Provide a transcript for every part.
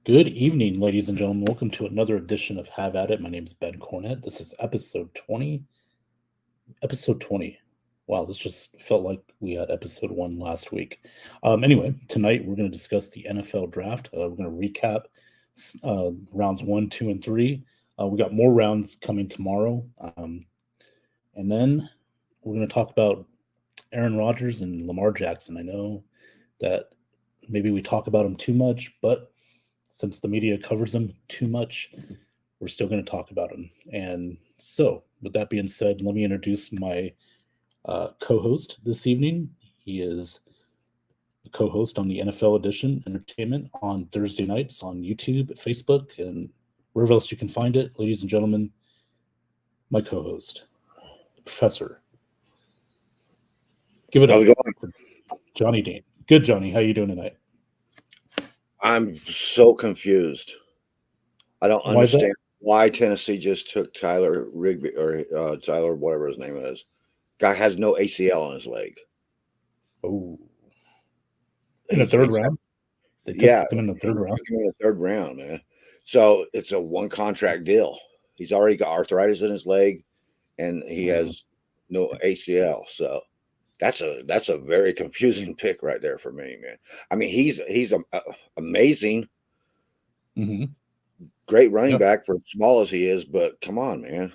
Good evening, ladies and gentlemen. Welcome to another edition of Have At It. My name is Ben Cornett. This is episode 20. Episode 20. Wow, this just felt like we had episode 1 last week. Anyway, tonight we're going to discuss the NFL draft. We're going to recap rounds 1, 2, and 3. We got more rounds coming tomorrow. And then we're going to talk about Aaron Rodgers and Lamar Jackson. I know that maybe we talk about them too much, but since the media covers them too much, we're still going to talk about them. And so, with that being said, let me introduce my co host this evening. He is the co host on the NFL Edition Entertainment on Thursday nights on YouTube, Facebook, and wherever else you can find it. Ladies and gentlemen, my co host, Professor. Give it How's up it going? for Johnny Dean. Good, Johnny. How you doing tonight? I'm so confused. I don't Why is that? understand why Tennessee just took Tyler Rigby or Tyler, whatever his name is. Guy has no ACL on his leg. Oh, in the third He's round? They took yeah, him in the he third round. took him in the third round, man. So it's a one contract deal. He's already got arthritis in his leg, and he Mhm. has no ACL. So that's a very confusing pick right there for me, man. I mean, he's amazing. Mhm. Great running Yeah. back for as small as he is, but come on, man.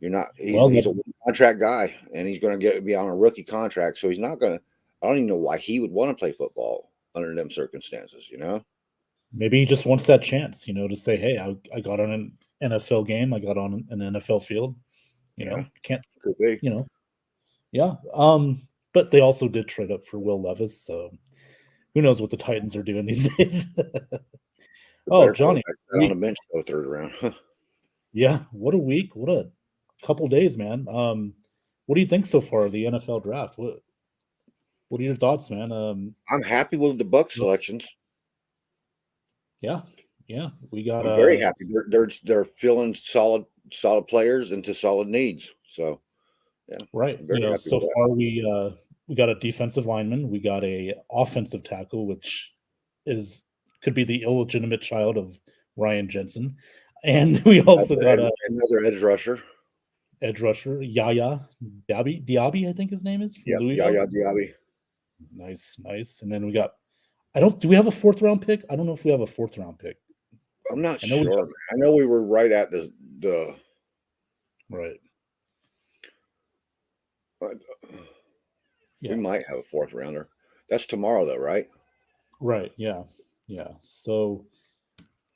You're not Well, he's a one contract guy and he's gonna get be on a rookie contract. So he's not gonna I don't even know why he would want to play football under them circumstances, you know? maybe he just wants that chance, to say, "Hey, I got on an NFL game. I got on an NFL field." Yeah, Can't could be. you know? Yeah. But they also did trade up for Will Levis, so who knows what the Titans are doing these days? The Oh, better Johnny, quarterback sat on the week. bench though, third round. Yeah, what a week! What a couple days, man. What do you think so far of the NFL draft? What are your thoughts, man? I'm happy with the Buck selections. Yeah, yeah, we got I'm very happy. They're filling solid players into solid needs. So yeah, right. I'm very happy So with that. far we got a defensive lineman, we got a offensive tackle, which is could be the illegitimate child of Ryan Jensen, and we also got a Another edge rusher. edge rusher, Yaya Diaby, I think his name is from Yep, Louisville. Yaya Diaby. Nice, nice. And then we got I don't do we have a fourth round pick? I don't know if we have a fourth round pick. I'm not I know we sure. got Man. I know we were right at the right. uh, we Yeah. might have a fourth rounder. That's tomorrow, though, right? Right. Yeah. Yeah. So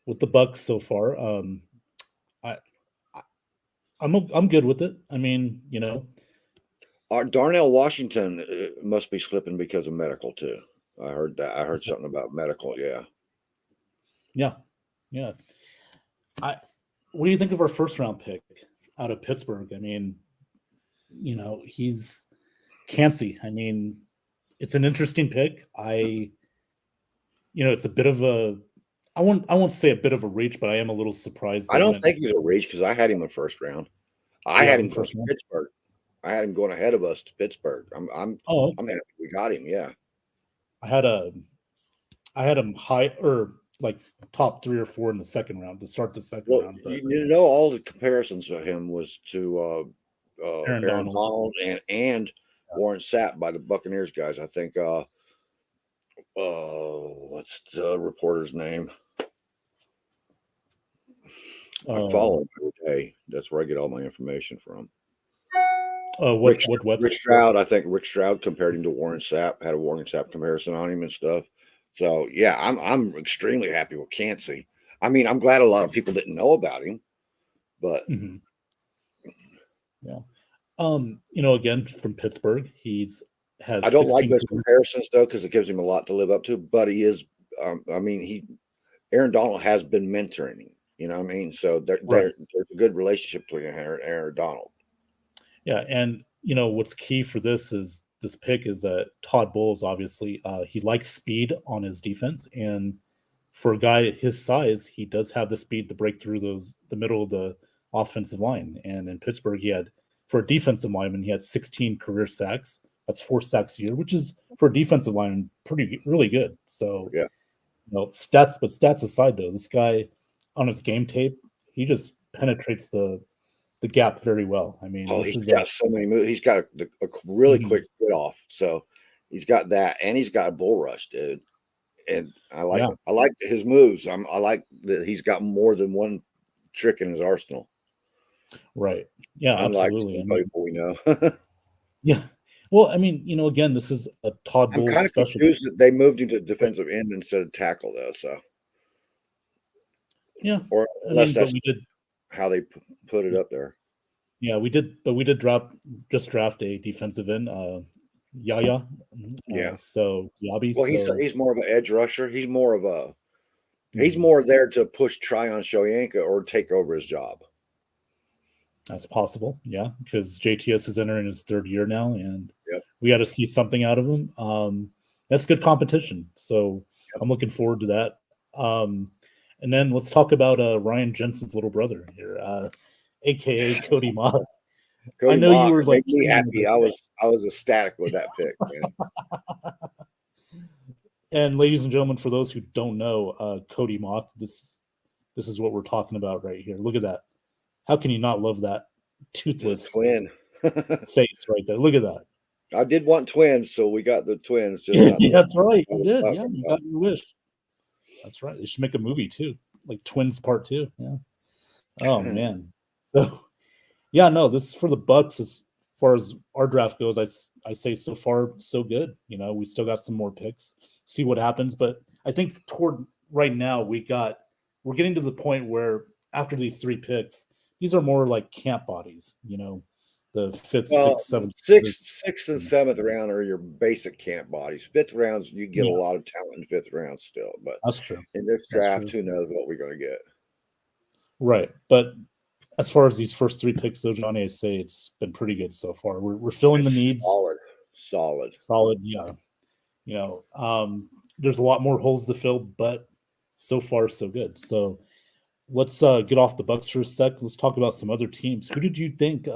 with the Bucks so far, I I'm good with it. I mean, Our Darnell Washington must be slipping because of medical too. I heard that. I heard so- something about medical. Yeah, yeah, yeah. I what do you think of our first round pick out of Pittsburgh? I mean, he's Cansey. I mean, it's an interesting pick. It's a bit of a I won't say a bit of a reach, but I am a little surprised I they don't went. think he's a reach because I had him in first round. I You have had him him going first to round. Pittsburgh. I had him going ahead of us to Pittsburgh. Oh, I'm happy we got him. Yeah. I had a I had him high or like top 3 or 4 in the second round to start the second Well, round, but all the comparisons of him was to Aaron Aaron Donald. Donald and Warren Sapp by the Buccaneers guys. I think. What's the reporter's name? I Um, follow him every day. That's where I get all my information from. what Rick website? Stroud, I think Rick Stroud compared him to Warren Sapp, had a Warren Sapp comparison on him and stuff. So yeah, I'm extremely happy with Cansey. I mean, I'm glad a lot of people didn't know about him, but Mhm. Yeah. Again from Pittsburgh, he's has I don't like 16 those career. comparisons though because it gives him a lot to live up to. But he is, I mean, he Aaron Donald has been mentoring him. You know what I mean? So Right. there's a good relationship between Aaron Donald. Yeah, and what's key for this pick is that Todd Bowles obviously he likes speed on his defense, and for a guy his size, he does have the speed to break through the middle of the offensive line. And in Pittsburgh, he had for a defensive lineman, he had 16 career sacks. That's 4 sacks a year, which is for a defensive lineman pretty really good. So Yeah. Stats aside, though, this guy on his game tape, he just penetrates the gap very well. I mean, Oh, this he's is got so many moves. He's got a really mhm, quick get off. So he's got that, and he's got a bull rush, dude. And yeah, I like his moves. I like that he's got more than one trick in his arsenal, right. Yeah, unlike absolutely. some I mean, people we know. yeah. Well, I mean, again, this is a Todd I'm Bowles kind of special. confused that they moved him to defensive end instead of tackle, though. So, Yeah, or I unless mean, but that's we did. how they put it up there. Yeah, we did draft a defensive end, Yaya. Yeah. So Yabi. Well, So he's more of an edge rusher. He's mhm, more there to push Tryon Shoyinka or take over his job. that's possible. Yeah, because JTS is entering his third year now, and Yep. we got to see something out of him. That's good competition. So Yep. I'm looking forward to that. And then let's talk about Ryan Jensen's little brother here, aka Cody Moss. I Cody know you Mock were like made me cheering with happy. this. I was ecstatic with that pick, man. And ladies and gentlemen, for those who don't know, Cody Mock, this is what we're talking about right here. Look at that. How can you not love that The toothless twin. face right there? Look at that. I did want twins, so we got the twins, just not Yeah, the that's right. I You was did. Yeah, talking you about. got your wish. That's right. They should make a movie too, like Twins Part Two. Yeah. Oh man. So yeah, no, this is for the Bucks as far as our draft goes. I say so far so good. We still got some more picks. See what happens, but I think toward right now we're getting to the point where after these three picks, these are more like camp bodies. The fifth, Well, sixth, seventh. sixth and seventh round are your basic camp bodies. Fifth rounds, you get a Yeah, lot of talent in fifth round still. But that's true. in this That's draft, true. who knows what we're going to get? Right, but as far as these first three picks, though, Johnny, I say it's been pretty good so far. We're filling the It's needs. solid, solid. Solid, yeah. You know, um, there's a lot more holes to fill, but so far so good. So let's get off the Bucks for a sec. Let's talk about some other teams. Who did you think?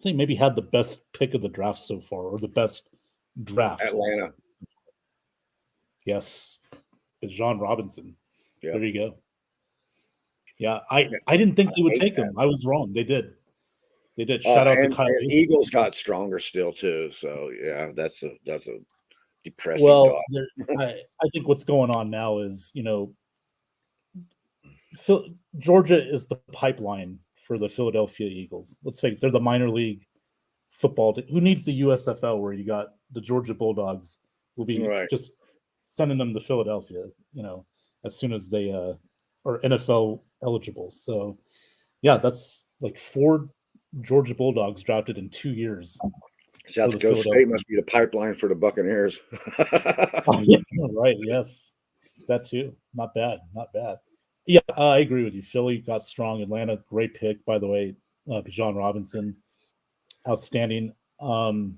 Think maybe had the best pick of the draft so far, or the best draft? Atlanta. Yes, John Robinson. Yep. There you go. Yeah, I didn't think I they would hate take that. him. I was wrong. They did. They did. Shout out to Kyle. And Eagles got stronger still too. So yeah, that's a depressing Well, thought. I think what's going on now is Georgia is the pipeline for the Philadelphia Eagles. Let's say they're the minor league football. Who needs the USFL where you got the Georgia Bulldogs will be Right. just sending them to Philadelphia, as soon as they are NFL eligible. So yeah, that's like 4 Georgia Bulldogs drafted in 2 years South for the Dakota Philadelphia. State must be the pipeline for the Buccaneers. Oh, yeah, right. Yes, that too. Not bad. Not bad. Yeah, I agree with you. Philly got strong. Atlanta, great pick, by the way. Bijan Robinson, outstanding. To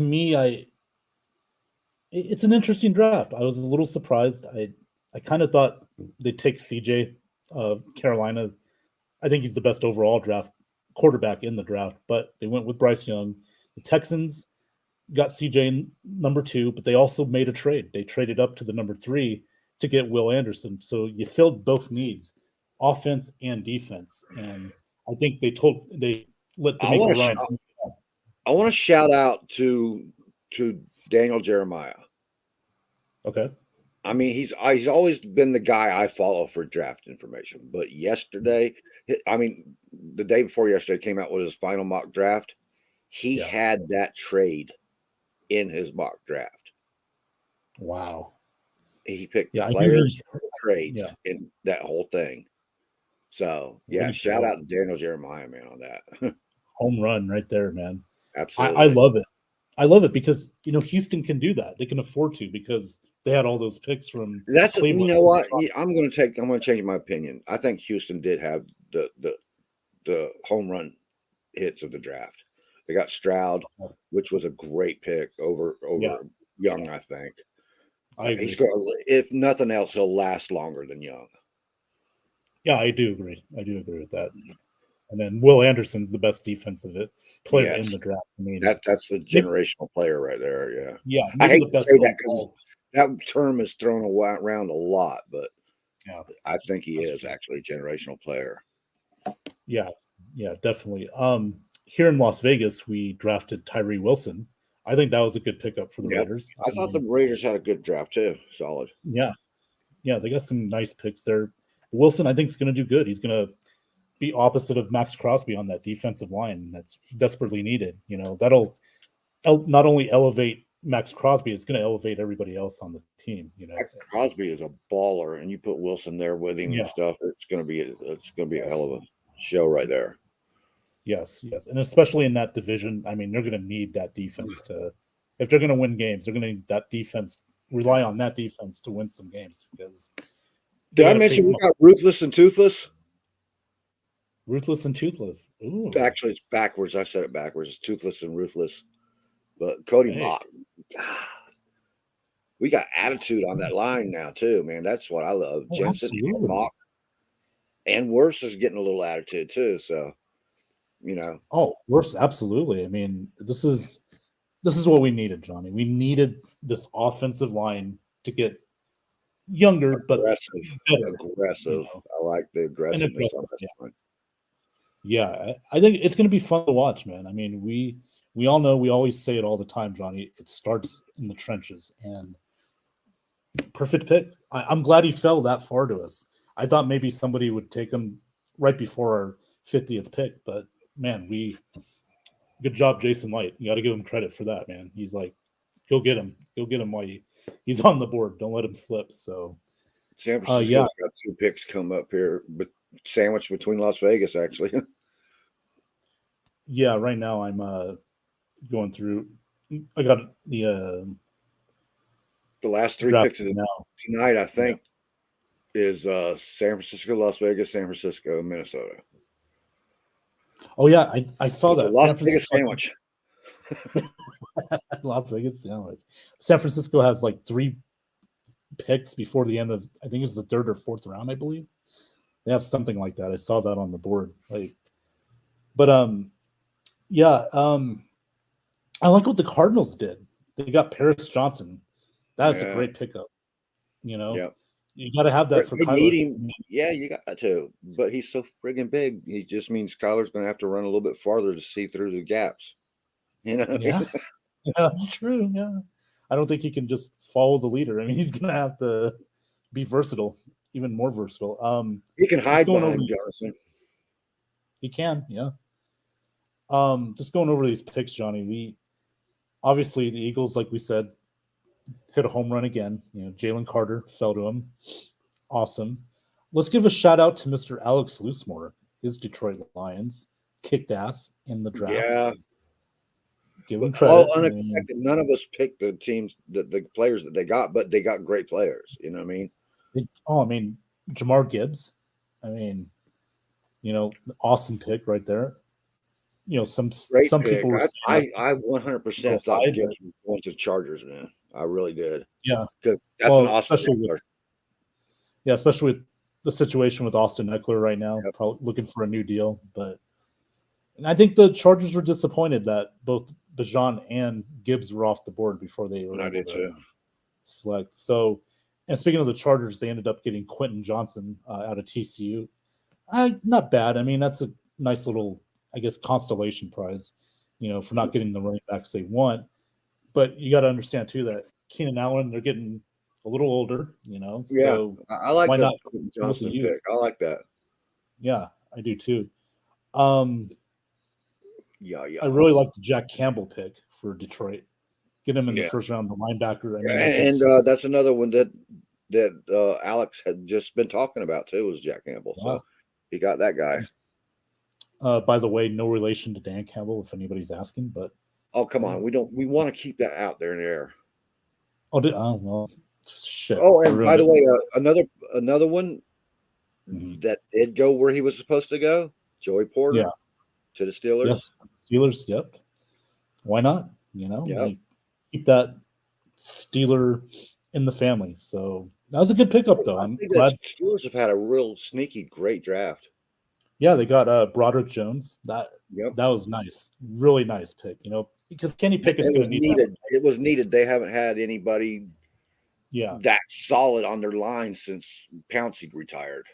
me, it's an interesting draft. I was a little surprised. I kind of thought they'd take CJ, Carolina. I think he's the best overall draft quarterback in the draft, but they went with Bryce Young. The Texans got CJ number 2, but they also made a trade. They traded up to the number 3 to get Will Anderson. So you filled both needs, offense and defense. And I think they let I D'Amico want to Ryan. I want to shout out to Daniel Jeremiah. Okay. I mean, he's always been the guy I follow for draft information. But yesterday, I mean, the day before yesterday came out with his final mock draft. He Yeah. had that trade in his mock draft. Wow. He picked Yeah, I knew players, he. trades Yeah, in that whole thing. So way yeah, to shout go. out to Daniel Jeremiah, man, on that. Home run right there, man. I Absolutely. love it. I love it because Houston can do that. They can afford to because they had all those picks from That's you Cleveland. know what I'm going to change my opinion. I think Houston did have the home run hits of the draft. They got Stroud, which was a great pick Yeah, over Young. I think I he's agree. going. If nothing else, he'll last longer than Young. Yeah, I do agree. I do agree with that. And then Will Anderson's the best defensive player in the Yes, draft. I mean, that's a maybe, generational player right there. Yeah, yeah, I maybe the hate to best say that because overall. that term is thrown around a lot, but Yeah, I think he that's is true. actually a generational player. Yeah, yeah, definitely. Here in Las Vegas, we drafted Tyree Wilson. I think that was a good pickup for the Yep, Raiders. I I thought the mean, Raiders had a good draft too. Solid. yeah, yeah, they got some nice picks there. Wilson, I think, is going to do good. He's going to be opposite of Max Crosby on that defensive line that's desperately needed. That'll not only elevate Max Crosby, it's going to elevate everybody else on the team. Like, Crosby is a baller, and you put Wilson there with him and Yeah. stuff. It's gonna be a hell Yes. of a show right there. Yes. Yes. And especially in that division, I mean, they're going to need that defense if they're going to win games, they're going to need that defense, rely on that defense to win some games because they Did I got to mention face we got Ruthless and Toothless? Ruthless and Toothless. Ooh. Actually, it's backwards. I said it backwards. It's Toothless and Ruthless. But Cody Hey. Mock, we got attitude on that line now too, man. That's what I love. Oh, Jensen and absolutely. Mock, and Worse is getting a little attitude too. So Oh, worse. Absolutely. I mean, this is what we needed, Johnny. We needed this offensive line to get younger, but aggressive, better, aggressive. I like the and aggressiveness on aggressive. this Yeah. line. Yeah. I think it's going to be fun to watch, man. I mean, we all know, we always say it all the time, Johnny. It starts in the trenches, and perfect pick. I'm glad he fell that far to us. I thought maybe somebody would take him right before our 50th pick, but man, good job, Jason Light. You got to give him credit for that, man. He's like, go get him while he's on the board. Don't let him slip. So, San yeah, Francisco's got 2 picks come up here, but sandwiched between Las Vegas actually. yeah. Right now, I'm going through. I got the The last 3 draft picks of now. tonight, I Yeah. think, is San Francisco, Las Vegas, San Francisco, Minnesota. Oh yeah, I saw It's a that Las San Vegas Francisco, sandwich. Las Vegas. Yeah, like San Francisco has like 3 picks before the end of, I think it's the third or fourth round, I believe. They have something like that. I saw that on the board. But yeah, I like what the Cardinals did. They got Paris Johnson. That's a Yeah, great pickup. You know, yeah. you got to have that for They need Kyler. him. Yeah, you got to. But he's so friggin' big. He just means Kyler's going to have to run a little bit farther to see through the gaps. You know what I Yeah, mean? yeah, that's true. Yeah, I don't think he can just follow the leader. I mean, he's gonna have to be versatile, even more versatile. He can Just hide going over behind these, Johnson. he can, yeah. Just going over these picks, Johnny. We obviously the Eagles, like we said, hit a home run again. Jalen Carter fell to him. Awesome. Let's give a shout out to Mr. Alex Loosemore. His Detroit Lions kicked ass in the draft. Yeah. Give But him all credit. I mean, unexpected. None of us picked the teams, the players that they got, but they got great players. You know what I mean? I mean, Jamar Gibbs. I mean, awesome pick right there. Great Some pick. people were saying that's I a little 100% thought high, but Gibbs was going to the Chargers, man. I really did. yeah. Because that's an Well, awesome player. especially with the situation with Austin Eckler right now, Yep. probably looking for a new deal. And I think the Chargers were disappointed that both Bijan and Gibbs were off the board before they were And I able did to too. select. So, and speaking of the Chargers, they ended up getting Quentin Johnson out of TCU. Not bad. I mean, that's a nice little, I guess, constellation prize, for not getting the running backs they want. But you got to understand too that Keenan Allen, they're getting a little older, Yeah. so I like why the not Quentin go with the Johnson youth? pick. I like that. Yeah, I do too. I Yeah. really like the Jack Campbell pick for Detroit. Get him in the Yeah. first round, the linebacker. I mean, And that's another one that Alex had just been talking about too, was Jack Campbell. wow. So he got that guy. By the way, no relation to Dan Campbell, if anybody's asking. But Oh, come on. We want to keep that out there in the air. well, shit. Oh, I and ruined by the it. way, another one Mhm. that did go where he was supposed to go, Joey Porter Yeah. to the Steelers. Yes, Steelers. Yep. Why not? Yeah. Like, keep that Steeler in the family. So that was a good pickup, though. I I'm think glad. that Steelers have had a real sneaky great draft. Yeah, they got Broderick Jones. Yep. That was nice, really nice pick. Because Kenny Pickett's It going was to need that. needed. It was needed. They haven't had anybody Yeah, that solid on their line since Pouncey retired.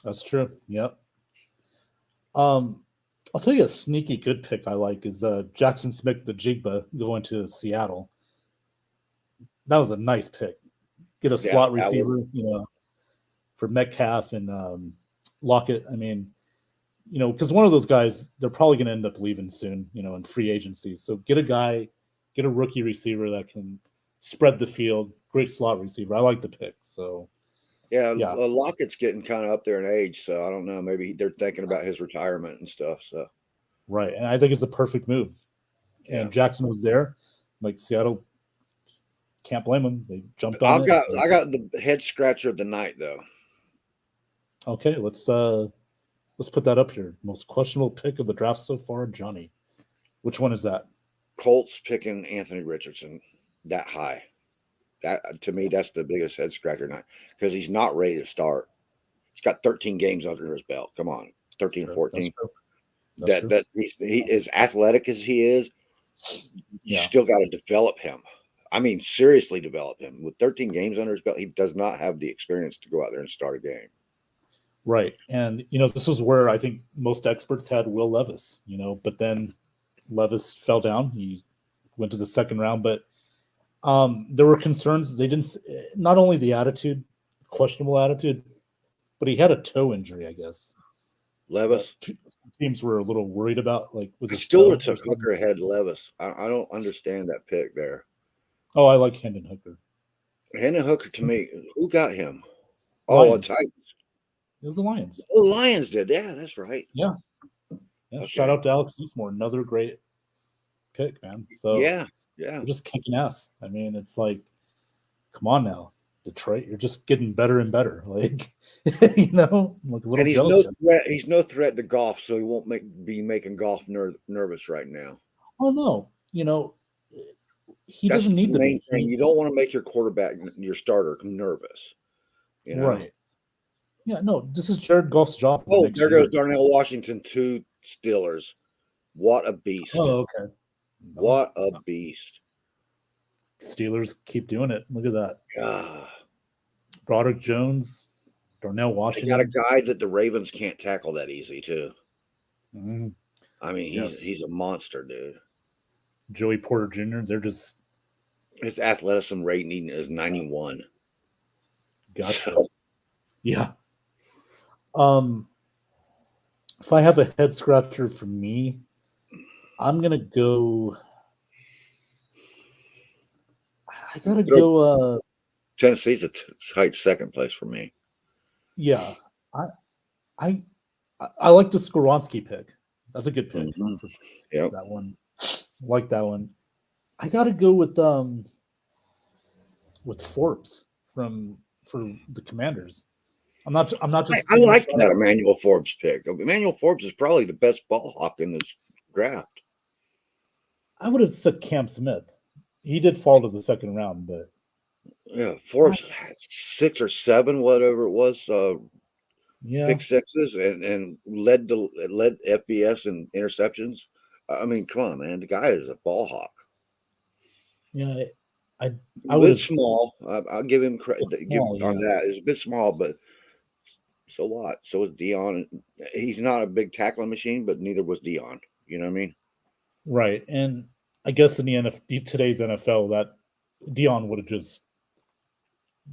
that's true. Yep. Um, I'll tell you a sneaky good pick I like is Jackson Smith the Jigba going to Seattle. That was a nice pick. Get a Yeah, slot that was. receiver, for Metcalf and Lockett. I mean, because one of those guys, they're probably going to end up leaving soon, in free agency. So get a rookie receiver that can spread the field. Great slot receiver. I like the pick. So Yeah, yeah, Lockett's getting kind of up there in age, so I don't know. Maybe they're thinking about his retirement and stuff. So right. And I think it's a perfect move. yeah, And Jackson was there. Like Seattle, can't blame them. They jumped on I it. got So I got the head scratcher of the night though. okay, let's put that up here. Most questionable pick of the draft so far, Johnny. Which one is that? Colts picking Anthony Richardson that high. That to me, that's the biggest head scratcher night because he's not ready to start. He's got 13 games under his belt. Come on, 13, True. That's 14. true. That's That true. that he as athletic as he is, you Yeah. still got to develop him. I mean, seriously develop him. With 13 games under his belt, he does not have the experience to go out there and start a game. Right. And this is where I think most experts had Will Levis, but then Levis fell down. He went to the second round, but there were concerns. They didn't not only the attitude, questionable attitude, but he had a toe injury, I guess. That Levis, teams were a little worried about, like with I his still would toe have or took something. Hooker ahead Levis. I don't understand that pick there. Oh, I like Hendon Hooker. Hendon Hooker to me, who got him? Oh, a Lions. Titans. It was the Lions. Oh, Lions did. Yeah, that's right. Yeah. Yeah. Shout Okay. out to Alex Eastmore. Another great pick, man. So Yeah, yeah. they're just kicking ass. I mean, it's like, come on now, Detroit, you're just getting better and better. Like, I'm like a little And he's jealous no here. threat. He's no threat to golf, so he won't be making golf nervous right now. Oh no, he That's doesn't the need to main be. thing. You don't want to make your quarterback, your starter, nervous. You know. Right. Yeah, no, this is Jared Goff's job for the Oh, next there goes year. Darnell Washington, two Steelers. What a beast! Oh, okay. No, What a beast! Steelers keep doing it. Look at that. Ah, Broderick Jones, Darnell they got a Washington. guy that the Ravens can't tackle that easy too. Mhm. I mean, he's Yes. he's a monster, dude. Joey Porter Jr. They're just His athleticism rating is 91. gotcha. So Yeah. Um, if I have a head scratcher for me, I'm gonna go. I gotta go. Tennessee's a tight second place for me. Yeah. I I I like the Skoronski pick. That's a good pick Hmm. for Yep. that one. I like that one. I gotta go with Forbes for the Commanders. I'm not just I being a like shot. that Emmanuel Forbes pick. Emmanuel Forbes is probably the best ball hawk in this draft. I would have said Cam Smith. He did fall to the second round, but Yeah, I, Forbes had 6 or 7, whatever it was, yeah, pick sixes, and led FBS and interceptions. I mean, come on, man, the guy is a ball hawk. yeah, I A I would bit have. small. I'll give him credit. It's Give small, on yeah, that. It's a bit small, but so what? So is Dion. He's not a big tackling machine, but neither was Dion. You know what I mean? right. And I guess in the today's NFL, that Dion would have just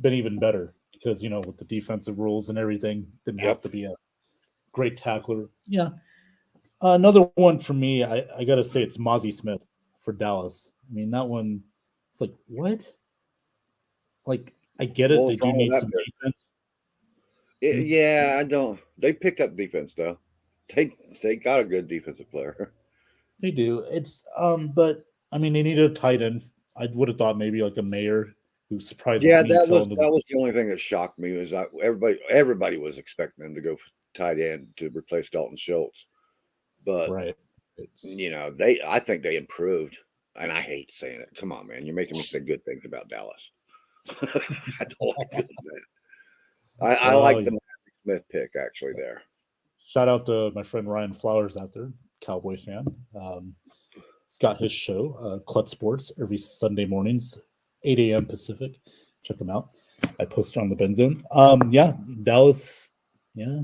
been even better because with the defensive rules and everything, didn't have Yep. to be a great tackler. Yeah. Another one for me, I got to say it's Mozzie Smith for Dallas. I mean, that one, it's like, what? Like, I get it. What They was do wrong with need that some pick? defense. Hmm? Yeah, I don't. They picked up defense though. They got a good defensive player. They do. It's, but I mean, they needed a tight end. I would have thought maybe like a Mayor who surprised Yeah, me fell into that this. was the only thing that shocked me was everybody was expecting them to go tight end to replace Dalton Schultz, but Right. It's, I think they improved, and I hate saying it. Come on, man, you're making me say good things about Dallas. I don't like doing that. I well, like the Matthew Smith pick actually there. Shout out to my friend Ryan Flowers out there, Cowboy fan. He's got his show, Club Sports, every Sunday mornings, 8 a.m. Pacific. Check him out. I post it on the Ben Zone. Yeah, Dallas. Yeah,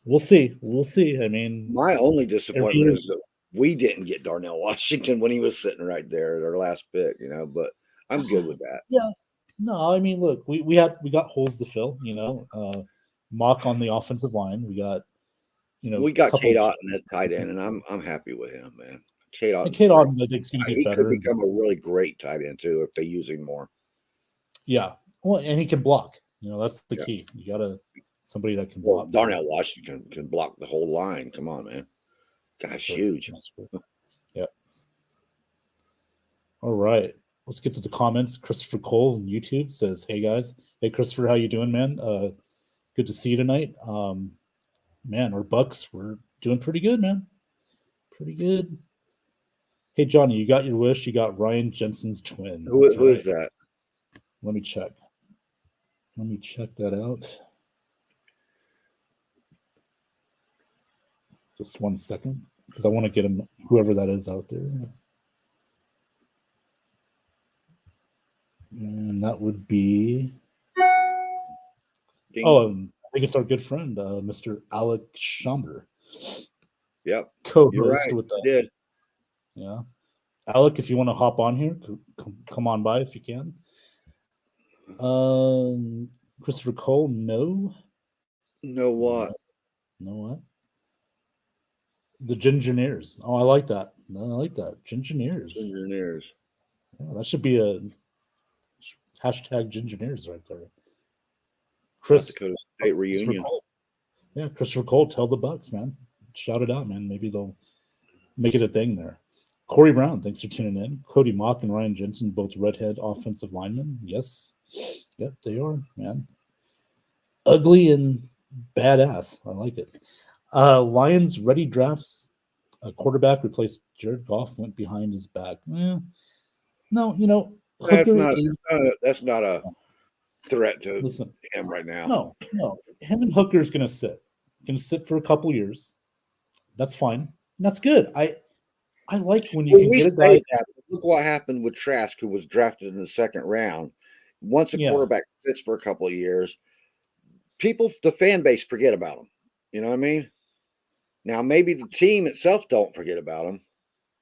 we'll see. We'll see. I mean, My only every disappointment year, is that we didn't get Darnell Washington when he was sitting right there at our last pick, but I'm good with that. yeah. No, I mean, look, we got holes to fill. Mock on the offensive line. We got We a got couple Kate of Otten at tight end, and I'm happy with him, man. Kate and Otten's Kate great. Auden, I think, is going to get He could better. become a really great tight end too if they use him more. Yeah, well, and he can block. That's the Yeah. key. You got to somebody that can Well, block. Darnell Washington can block the whole line. Come on, man. Guy's huge. Yeah. All right. Let's get to the comments. Christopher Cole on YouTube says, "Hey guys, hey Christopher, how you doing, man? Good to see you tonight. Man, our Bucks we're doing pretty good, man. Pretty good. Hey Johnny, you got your wish. You got Ryan Jensen's twin. Who is that? Let me check. Let me check that out. Just 1 second, because I want to get him, whoever that is out there. And that would be. Ding. I think it's our good friend, Mr. Alec Schomber. Yep. Co-host You're right. with that. Did. Yeah. Alec, if you want to hop on here, come on by if you can. Christopher Cole, no. Know what? Know what? The Gingineers. Oh, I like that. No, I like that. Gingineers. Engineers. Yeah, that should be a hashtag Gingineers right there. Chris, South Dakota State reunion. Yeah, Christopher Cole, tell the Bucks, man. Shout it out, man. Maybe they'll make it a thing there. Corey Brown, thanks for tuning in. Cody Mock and Ryan Jensen, both redhead offensive linemen. Yes. Yep, they are, man. Ugly and badass. I like it. Lions ready drafts. A quarterback replaced Jared Goff, went behind his back. No, Hooker that's not a threat to listen, him right now. No. Him and Hooker is going to sit. Going to sit for a couple years. That's fine. And that's good. I like when you can get a guy. Look what happened with Trask, who was drafted in the second round. Once a quarterback sits for a couple of years, the fan base forget about him. You know what I mean? Now, maybe the team itself don't forget about him,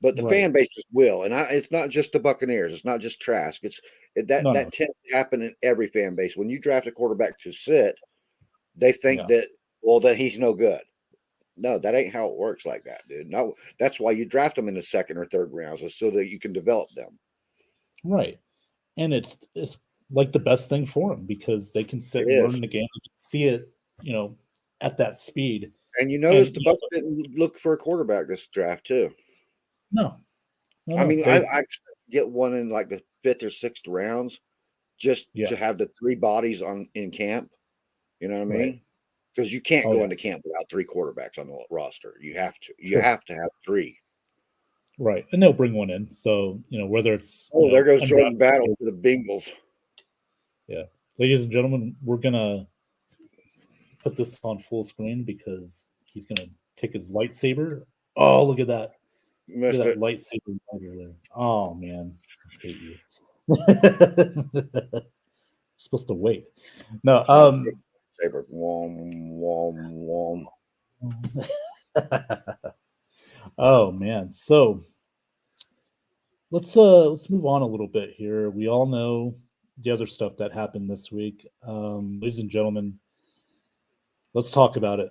but the fan bases will. And it's not just the Buccaneers. It's not just Trask. That tends to happen in every fan base. When you draft a quarterback to sit, they think that he's no good. No, that ain't how it works like that, dude. No, that's why you draft them in the second or third rounds, is so that you can develop them. Right. And it's like the best thing for them because they can sit and learn the game, see it, at that speed. And you notice the Bucs didn't look for a quarterback this draft too. No. I mean, I expect to get one in like the 5th or 6th rounds just to have the 3 bodies in camp. You know what I mean? Because you can't go into camp without 3 quarterbacks on the roster. You have to. You have to have 3. Right. And they'll bring one in. So, whether it's there goes Jordan Battle for the Bengals. Yeah. Ladies and gentlemen, we're gonna put this on full screen because he's gonna take his lightsaber. Oh, look at that. Look at that lightsaber right there. Oh man. I hate you. Supposed to wait. No, saber. Wom. Oh man. So let's move on a little bit here. We all know the other stuff that happened this week. Ladies and gentlemen, let's talk about it.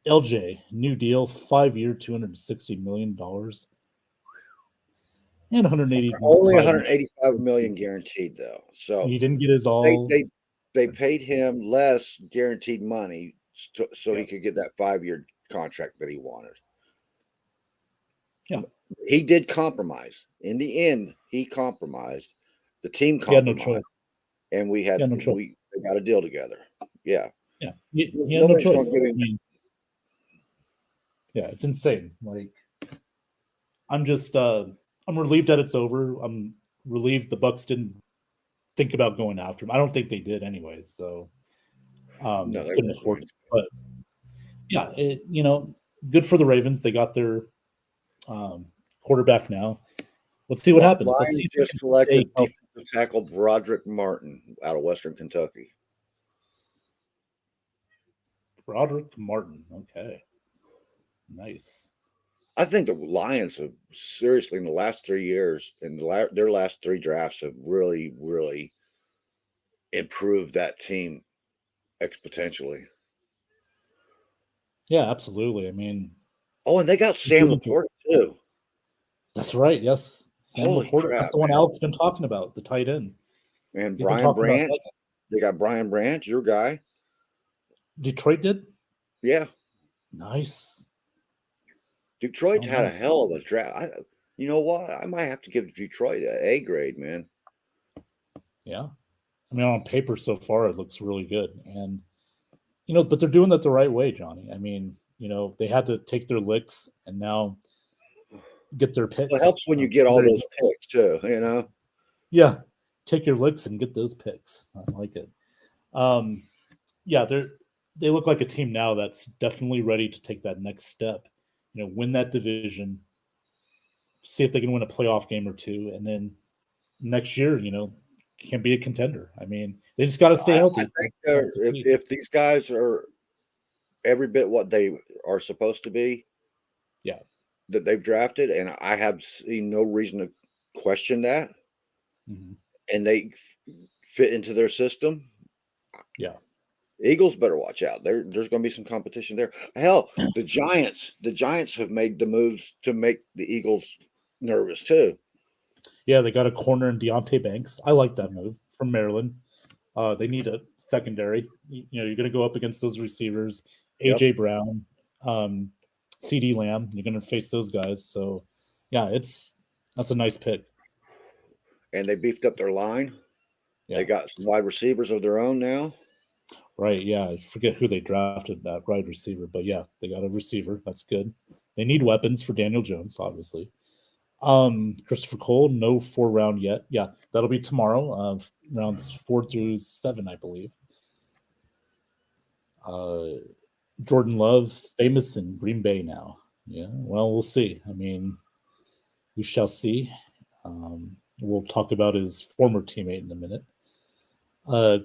LJ, new deal, 5-year, $260 million. And 180. Only 185 million guaranteed, though. So he didn't get his all. They paid him less guaranteed money so he could get that 5-year contract that he wanted. Yeah, he did compromise. In the end, he compromised. The team compromised. He had no choice. And we had we got a deal together. Yeah. Yeah. He had no choice. Yeah, it's insane. Like, I'm just I'm relieved that it's over. I'm relieved the Bucks didn't think about going after him. I don't think they did anyways. So no, they couldn't afford it. But yeah, good for the Ravens. They got their um, quarterback now. Let's see what happens. Let's see Lions if they just can stay selected healthy. defensive tackle Broderick Martin out of Western Kentucky. Broderick Martin. Okay, nice. I think the Lions have seriously in the last 3 years, in their last three drafts, have really, really improved that team exponentially. Yeah, absolutely. I mean, Oh, and they got Sam improving to Laporta too. that's right. Yes, Sam Holy Laporta. That's crap, the one man! Alex been talking about. The tight end. And He's been Brian talking about Branch, that. they got Brian Branch, your guy. Detroit did Yeah, nice. Detroit Oh, had a nice. hell of a draft. You know what? I might have to give Detroit an A grade, man. Yeah. I mean, on paper so far it looks really good, and but they're doing that the right way, Johnny. I mean, they had to take their licks and now get their Well, it picks. helps when you get So all there you those go. picks too. You know, Yeah, take your licks and get those picks. I like it. Um, yeah, they look like a team now that's definitely ready to take that next step. Win that division, see if they can win a playoff game or two, and then next year, can be a contender. I mean, they just got to stay I healthy. think That's the if key. these guys are every bit what they are supposed to be Yeah. that they've drafted, and I have seen no reason to question that, Hmm. and they fit into their system. Yeah. Eagles better watch out. There's going to be some competition there. Hell, the Giants have made the moves to make the Eagles nervous too. Yeah, they got a corner in Deontay Banks. I like that move from Maryland. They need a secondary. You're going to go up against those receivers, Yep, AJ Brown, um, CD Lamb. You're going to face those guys. So, yeah, that's a nice pick. and they beefed up their line. They Yeah, got some wide receivers of their own now. right. Yeah, I forget who they drafted that wide receiver, but yeah, they got a receiver. That's good. They need weapons for Daniel Jones, obviously. Christopher Cole, no 4 round yet. Yeah, that'll be tomorrow. Rounds 4 through 7, I believe. Uh, Jordan Love, famous in Green Bay now. Yeah, well, we'll see. I mean, we shall see. We'll talk about his former teammate in a minute.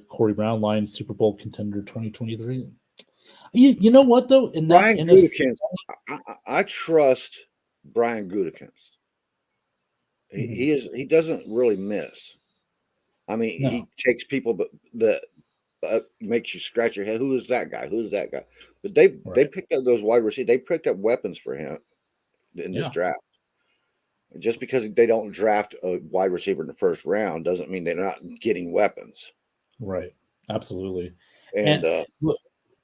Corey Brown, Lions Super Bowl contender 2023. You know what though? In that Brian NFC, Gutekunst, I trust Brian Gutekunst. mhm, He doesn't really miss. I mean, no, he takes people, but that makes you scratch your head. Who is that guy? Who is that guy? But they right? picked up those wide receivers. They picked up weapons for him in this Yeah, draft. Just because they don't draft a wide receiver in the first round doesn't mean they're not getting weapons. right. Absolutely. And And look,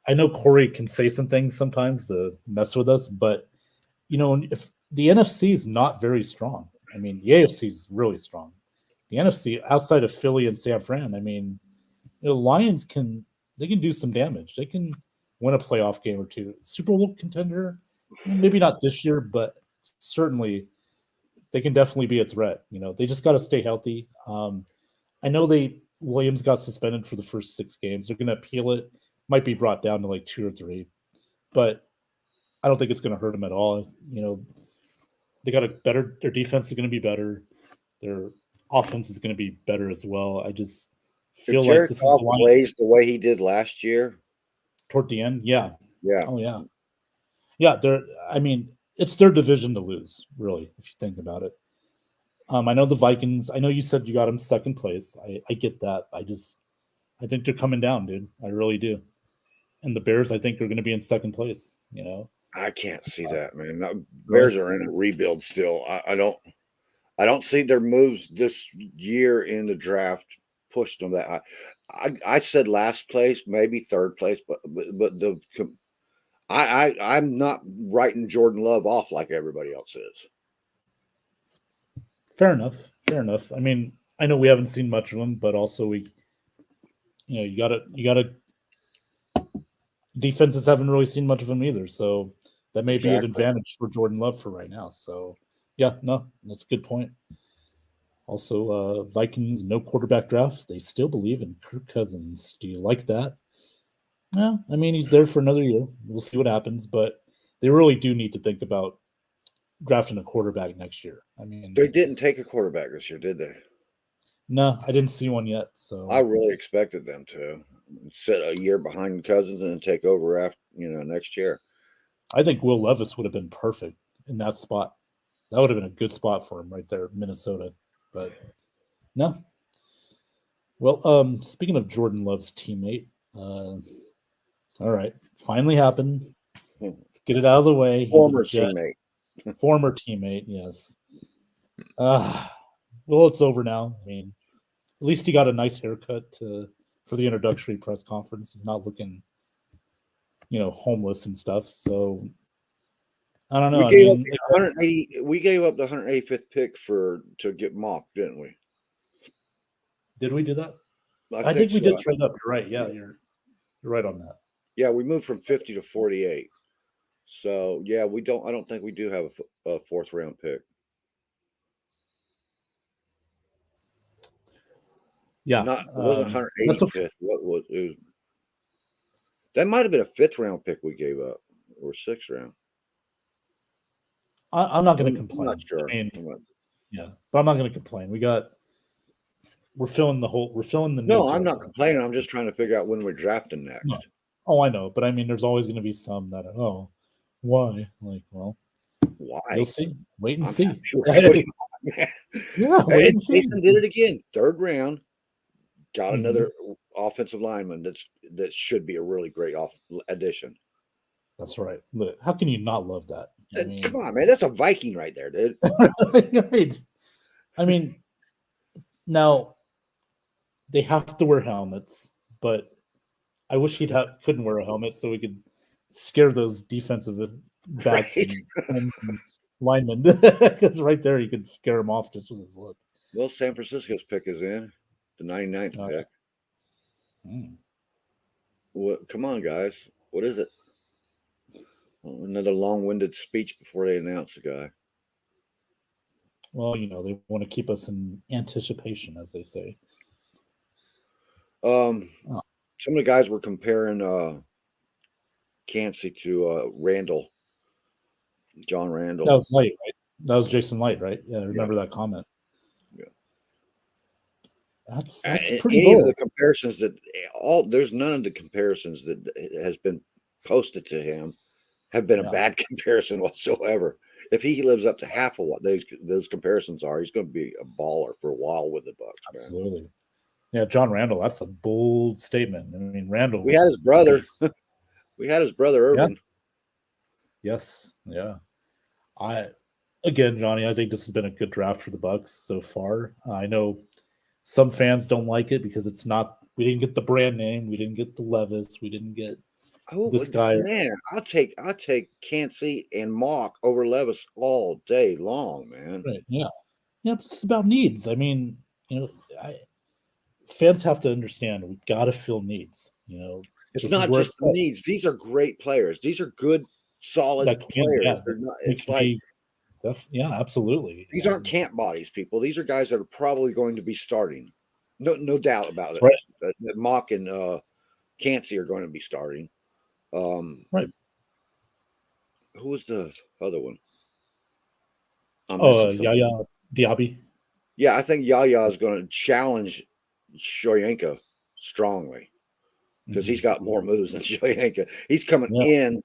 I know Corey can say some things sometimes to mess with us, but if the NFC is not very strong, I mean, the AFC is really strong. The NFC outside of Philly and San Fran, I mean, Lions can do some damage. They can win a playoff game or two. Super Bowl contender, maybe not this year, but certainly they can definitely be a threat. They just got to stay healthy. I know Williams got suspended for the first 6 games. They're going to appeal it. Might be brought down to like 2 or 3, but I don't think it's going to hurt them at all. They got a better. Their defense is going to be better. Their offense is going to be better as well. I just if feel like Jared this is Goff the line plays the way he did last year, toward the end. Yeah. yeah, Oh yeah. Yeah. They're. I mean, it's their division to lose, really, if you think about it. I know the Vikings. I know you said you got them second place. I get that. I think they're coming down, dude. I really do. And the Bears, I think, are going to be in second place. I can't see that, man. Really? Bears are in a rebuild still. I don't see their moves this year in the draft pushed them that high. I said last place, maybe third place, but I'm not writing Jordan Love off like everybody else is. Fair enough. Fair enough. I mean, I know we haven't seen much of them, but also you gotta defenses haven't really seen much of him either. So that may be an Exactly. advantage for Jordan Love for right now. So yeah, no, that's a good point. Also, Vikings no quarterback draft. They still believe in Kirk Cousins. Do you like that? Yeah, I mean, he's there for another year. We'll see what happens, but they really do need to think about drafting a quarterback next year. I mean, They didn't take a quarterback this year, did they? no, I didn't see one yet. I So really expected them to sit a year behind Cousins and then take over after next year. I think Will Levis would have been perfect in that spot. That would have been a good spot for him right there, Minnesota. But no. Well, speaking of Jordan Love's teammate, all right, finally happened. Let's get it out of the way. He's a Former Jet, teammate. former teammate. Yes. Uh, well, it's over now. I mean, at least he got a nice haircut for the introductory press conference. He's not looking, homeless and stuff. So I don't know. We I gave up mean, the 180. We gave up the 185th pick to get Mock, didn't we? did we do that? I I think think we so. did trade up. You're right. Yeah, you're right on that. Yeah, we moved from 50 to 48. So yeah, we don't. I don't think we do have a fourth round pick. Yeah, Not it wasn't that's okay. 185th. What was it? That might have been a fifth round pick we gave up or sixth round. I'm not going to I'm not complain. sure. I mean, yeah, but I'm not going to complain. We're filling the No, needs I'm right not now. complaining. I'm just trying to figure out when we're drafting No. next. Oh, I know, but I mean, there's always going to be some that why? Like, well, you'll Why? see. Wait and I'm happy see. with what he man. Yeah, wait And and see. Jason did it again. Third round, got Mhm. another offensive lineman that should be a really great addition. That's right. Look, how can you not love that? I Come mean, on, man. That's a Viking right there, dude. right. I mean, now they have to wear helmets, but I wish couldn't wear a helmet so we could scare those defensive backs Right? and ends and linemen. Because right there, you could scare them off just with his look. Well, San Francisco's pick is in, the 99th Oh, pick. mm. What, come on, guys. What is it? Another long-winded speech before they announce the guy. Well, they want to keep us in anticipation, as they say. Um, Oh, some of the guys were comparing Cansey to Randall, John that Randall. was Light, right? That was Jason Light, right? Yeah, I Yeah, remember that comment. yeah. That's pretty Any of the bold. comparisons there's none of the comparisons that has been posted to him have been a Yeah, bad comparison whatsoever. If he lives up to half of what those comparisons are, he's going to be a baller for a while with the Bucks, man. absolutely. Yeah, John Randall, that's a bold statement. I mean, Randall We was had a his brother. beast. We had his brother Yeah. Urban. Yes. Yeah. I again, Johnny, I think this has been a good draft for the Bucks so far. I know some fans don't like it because it's not. We didn't get the brand name. We didn't get the Levis. We didn't get Oh this guy. man, I'll take Cansey and Mock over Levis all day long, man. Right. Yeah. Yeah. But it's about needs. I mean, I fans have to understand we got to fill needs. It's This is not where just it's the needs. These are great players. These are good, solid that can, players. yeah, They're not. they It's can like be. Yeah, absolutely. these aren't And camp bodies, people. These are guys that are probably going to be starting. No doubt about that's it. right. That Mock and Cansey are going to be starting. Right. Who was the other one? I'm Oh, missing somebody. Yaya Diaby. Yeah, I think Yaya is going to challenge Shoyanka strongly because he's Mhm. got more moves than Shoyanka. He's coming Yeah. in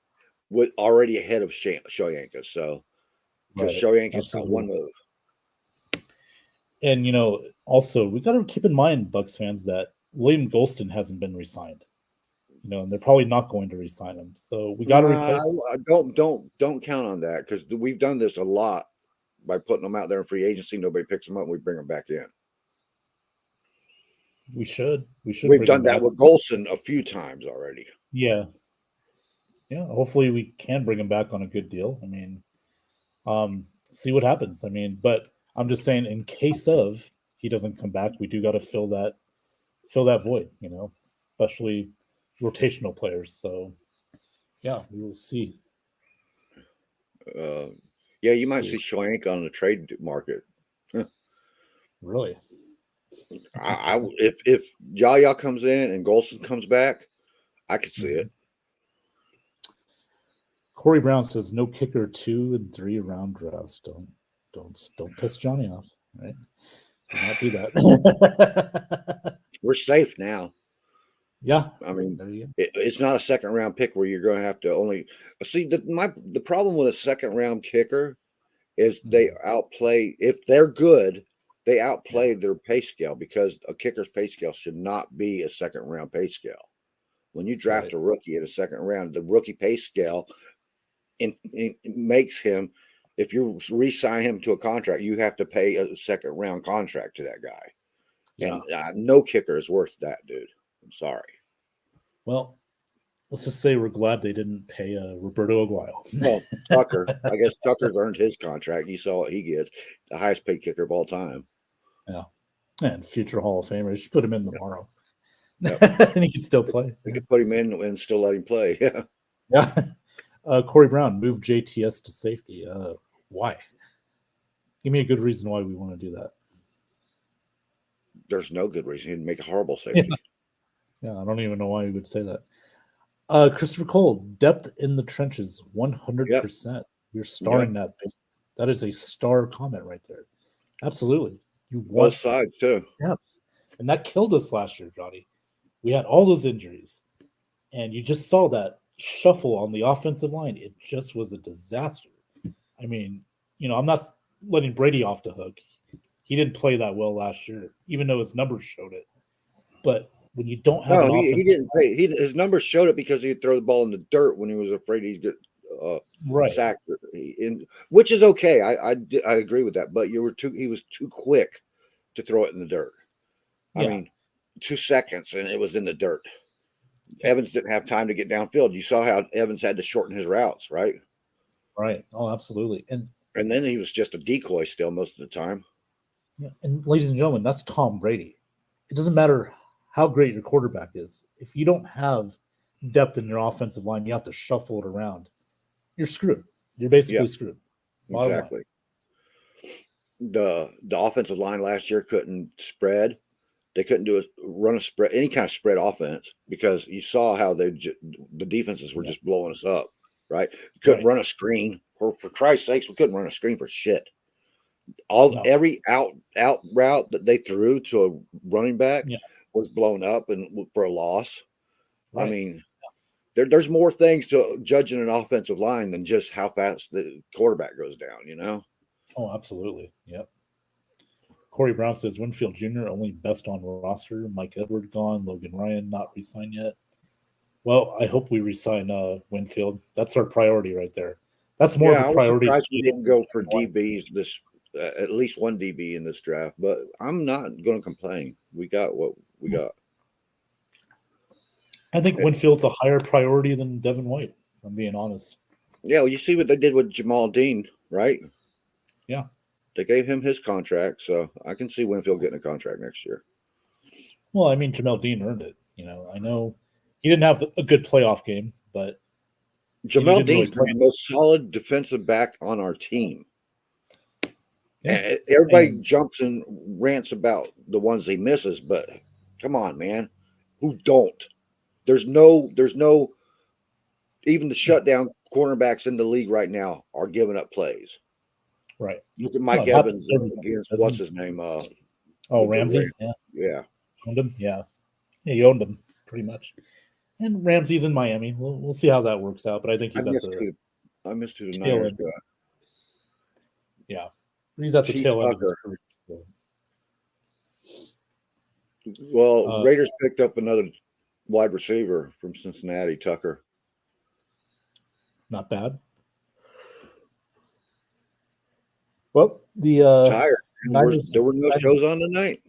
with already ahead of Shoyanka. So because Right. Shoyanka's got Absolutely. one move. And also we got to keep in mind, Bucks fans, that William Golston hasn't been re-signed. And they're probably not going to re-sign him. So we got to replace him. Don't count on that because we've done this a lot by putting them out there in free agency. Nobody picks them up, and we bring them back in. We should. We should We've bring him done that back. with Golson a few times already. Yeah. Yeah. Hopefully we can bring him back on a good deal. I mean, see what happens. I mean, but I'm just saying, in case of he doesn't come back, we do got to fill that void. Especially rotational players. So yeah, we will see. Uh, yeah, you might See, see Shoyanka on the trade market. really. If Yaya comes in and Golson comes back, I could see it. Corey Brown says no kicker 2 and 3 round drafts. Don't piss Johnny off, right? Do not do that. We're safe now. Yeah. I mean, There you go. it's not a second round pick where you're going to have to only see the problem with a second round kicker is they outplay, if they're good, they outplay their pay scale, because a kicker's pay scale should not be a second round pay scale. When you draft a rookie at a second round, the rookie pay scale makes him, if you re-sign him to a contract, you have to pay a second round contract to that guy. Yeah. And no kicker is worth that, dude. I'm sorry. Well, let's just say we're glad they didn't pay Roberto Aguayo. Well, Tucker, I guess Tucker's earned his contract. You saw what he gets, the highest paid kicker of all time. Yeah. And future Hall of Famer. Just put him in tomorrow. Yep. And he can still play. We could put him in and still let him play. Yeah. Yeah. Corey Brown, move JTS to safety. Why? Give me a good reason why we want to do that. There's no good reason. He'd make a horrible safety. Yeah, I don't even know why you would say that. Christopher Cole, depth in the trenches, 100%. Yep. You're starring that. That is a star comment right there. Absolutely. You both sides too. Yeah. And that killed us last year, Johnny. We had all those injuries. And you just saw that shuffle on the offensive line. It just was a disaster. I mean, I'm not letting Brady off the hook. He didn't play that well last year, even though his numbers showed it. But when you don't have he didn't play. His numbers showed it because he'd throw the ball in the dirt when he was afraid he'd get sacked, which is okay. I agree with that. But he was too quick to throw it in the dirt. I mean, 2 seconds and it was in the dirt. Evans didn't have time to get downfield. You saw how Evans had to shorten his routes, right? Right. Oh, absolutely. And then he was just a decoy still most of the time. Yeah. And ladies and gentlemen, that's Tom Brady. It doesn't matter how great your quarterback is. If you don't have depth in your offensive line, you have to shuffle it around. You're screwed. You're basically screwed. Exactly. The offensive line last year couldn't spread. They couldn't run a spread, any kind of spread offense, because you saw how the defenses were just blowing us up, right? You couldn't run a screen. For Christ's sakes, we couldn't run a screen for shit. Every out route that they threw to a running back was blown up and for a loss. Right. I mean, there's more things to judging an offensive line than just how fast the quarterback goes down, Oh, absolutely. Yep. Corey Brown says Winfield Jr. only best on roster. Mike Edward gone. Logan Ryan not re-signed yet. Well, I hope we re-sign Winfield. That's our priority right there. That's more of a priority. We didn't go for DBs at least one DB in this draft, but I'm not going to complain. We got what we got. I think Winfield's a higher priority than Devin White, if I'm being honest. Yeah, well, you see what they did with Jamal Dean, right? Yeah. They gave him his contract, so I can see Winfield getting a contract next year. Well, I mean, Jamal Dean earned it. I know he didn't have a good playoff game, but Jamal Dean's the most solid defensive back on our team. Yeah. And everybody jumps and rants about the ones he misses, but come on, man. Who don't? There's no even the shutdown cornerbacks in the league right now are giving up plays. Right. Look at Mike Evans against what's his name? Ramsey. Yeah. Owned him. Yeah. Yeah, he owned him pretty much. And Ramsey's in Miami. We'll see how that works out. But I think he's I missed who the Niners got. Yeah. He's at the tail end of his career. So. Well, Raiders picked up another wide receiver from Cincinnati, Tucker. Not bad. Well, the tired. There were no shows on tonight.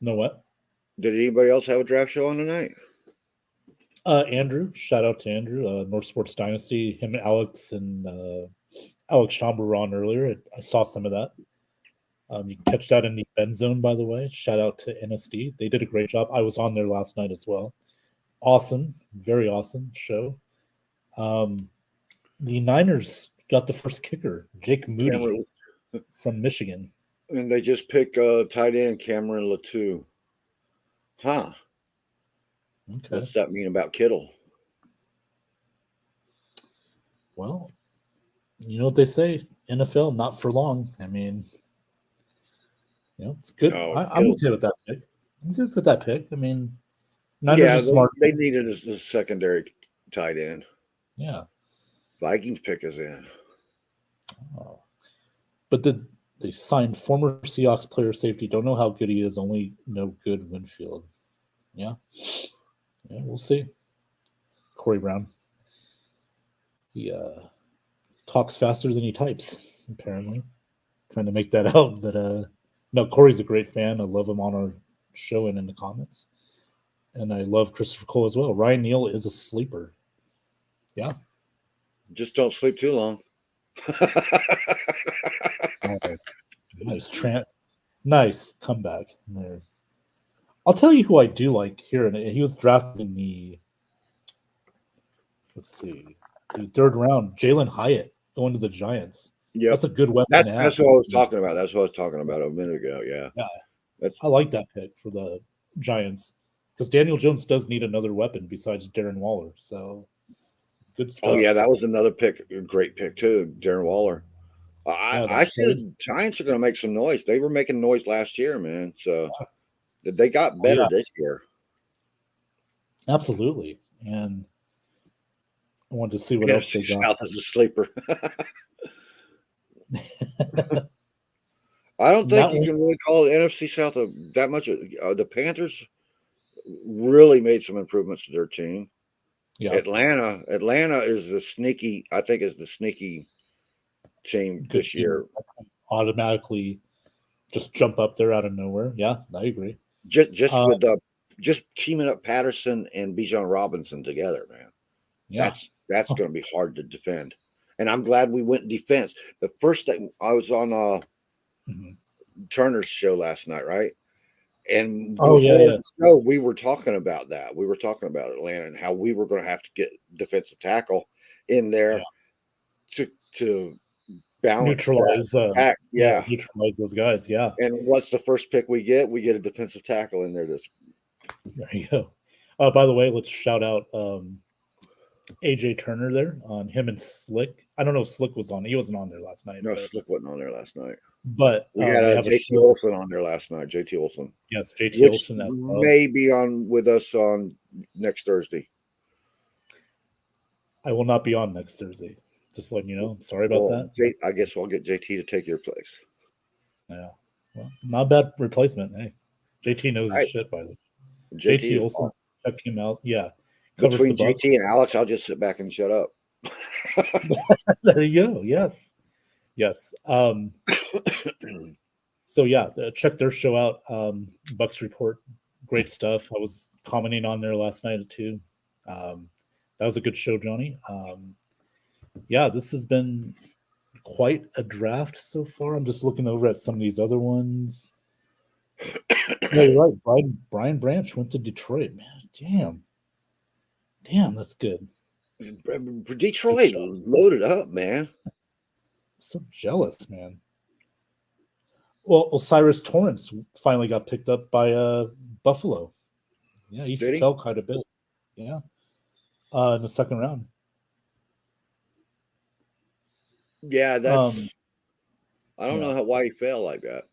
No what? Did anybody else have a draft show on tonight? Andrew, shout out to Andrew, North Sports Dynasty. Him and Alex Schomburg were on earlier. I saw some of that. You can catch that in the Ben Zone, by the way. Shout out to NSD. They did a great job. I was on there last night as well. Awesome. Very awesome show. The Niners got the first kicker, Jake Moody from Michigan. And they just picked tight end Cameron Latou. Huh. Okay. What's that mean about Kittle? Well, you know what they say, NFL, not for long. I mean, it's good. No, I'm Kittle's. okay with that pick. I'm good with that pick. I mean, Niners Yeah, are smart. they needed a secondary tight end. Yeah. Vikings pick is in. Oh. But they signed former Seahawks player safety. Don't know how good he is. Only know good Winfield. Yeah. Yeah, we'll see. Corey Brown. He talks faster than he types, apparently. Trying to make that out. But no, Corey's a great fan. I love him on our show and in the comments. And I love Christopher Cole as well. Ryan Neal is a sleeper. Yeah. Just don't sleep too long. Oh, nice comeback there. I'll tell you who I do like here, and he was drafted in the third round. Jalen Hyatt going to the Giants. Yep. That's a good weapon. That's what I was talking about. That's what I was talking about a minute ago. Yeah. I like that pick for the Giants because Daniel Jones does need another weapon besides Darren Waller. So good stuff. Oh yeah, that was another pick, a great pick too, Darren Waller. I see the Giants are going to make some noise. They were making noise last year, man. So they got better this year. Absolutely, and I wanted to see what else they got. South is a sleeper. I don't think you can really call it NFC South that much. The Panthers really made some improvements to their team. Yeah. Atlanta is the sneaky. I think is the sneaky team good this year. Automatically, just jump up there out of nowhere. Yeah, I agree. Just with just teaming up Patterson and Bijan Robinson together, man. Yeah. That's going to be hard to defend. And I'm glad we went defense. The first thing I was on Turner's show last night, right? And before the show, we were talking about that. We were talking about Atlanta and how we were going to have to get defensive tackle in there to balance neutralize attack. Yeah, neutralize those guys. Yeah. And what's the first pick we get? We get a defensive tackle in there. There you go. By the way, let's shout out AJ Turner there on him and Slick. I don't know if Slick was on. He wasn't on there last night. No, Slick wasn't on there last night. But we had JT Olson on there last night. JT Olson. Yes, JT Olson as well. May be on with us on next Thursday. I will not be on next Thursday. Just letting you know. Sorry about that. I guess I'll get JT to take your place. Yeah. Well, not bad replacement. Hey, JT knows his shit, by the way. JT Olson, check him out. Yeah. Between JT and Alex, I'll just sit back and shut up. There you go. Yes. So yeah, check their show out. Bucks Report, great stuff. I was commenting on there last night too. That was a good show, Johnny. Yeah, this has been quite a draft so far. I'm just looking over at some of these other ones. Yeah, you're right. Brian Branch went to Detroit, man. Damn, that's good. Detroit loaded up, man. I'm so jealous, man. Well, Osiris Torrance finally got picked up by Buffalo. Yeah, he fell quite a bit. Yeah, in the second round. Yeah, that's. I don't know why he fell like that.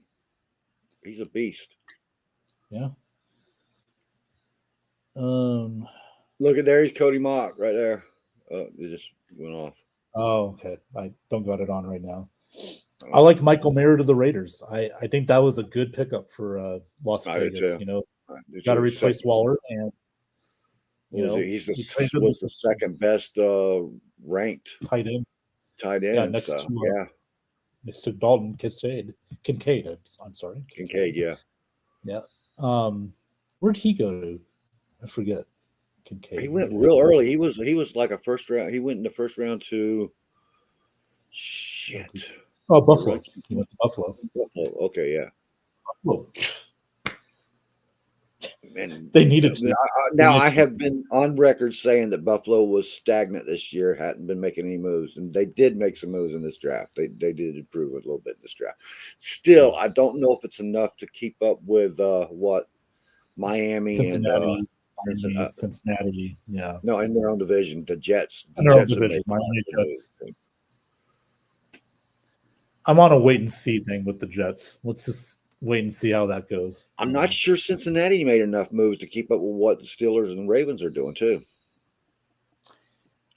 He's a beast. Yeah. Look at there. He's Cody Mock right there. It just went off. Oh, okay. I don't got it on right now. I like Michael Mayer to the Raiders. I think that was a good pickup for Las Vegas. Got to replace Waller, and he's the second best ranked tight end. Yeah, next to Dalton Kincaid. I'm sorry, Kincaid. Yeah. Where'd he go to? I forget. Kincaid. He went real early. He was like a first round. He went in the first round to shit. Oh, Buffalo. He went to Buffalo. Okay, yeah. Buffalo. And they needed now I have been on record saying that Buffalo was stagnant this year, hadn't been making any moves, and they did make some moves in this draft. They did improve a little bit in this draft. Still, I don't know if it's enough to keep up with what Miami Cincinnati. and Miami, Cincinnati. Yeah. No, in their own division, the Jets. The In their own Jets have division, made Miami a move. Jets. I'm on a wait and see thing with the Jets. Let's just wait and see how that goes. I'm not sure Cincinnati made enough moves to keep up with what the Steelers and Ravens are doing too.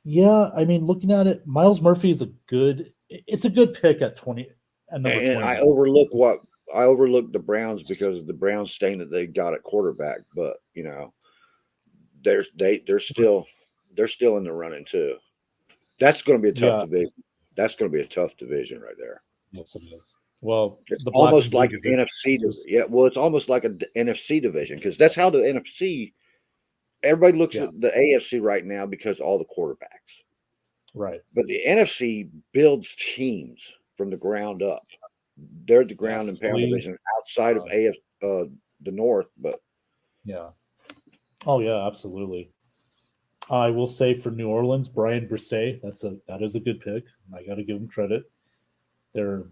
Yeah, I mean, looking at it, Miles Murphy is a good. It's a good pick at 20 at number And 29. I overlooked the Browns because of the Browns stain that they got at quarterback. But they're still in the running too. That's going to be a tough Yeah, division. That's going to be a tough division right there. yes, it is. Well, It's the black and almost blue like an division. NFC. Yeah, well, it's almost like an NFC division because that's how the NFC. Everybody looks Yeah, at the AFC right now because of all the quarterbacks, right. but the NFC builds teams from the ground up. They're the Yeah, ground and pound Philly. division outside of the North, but Yeah. Oh yeah, absolutely. I will say for New Orleans, Brian Brisset. That is a good pick. I got to give him credit. They're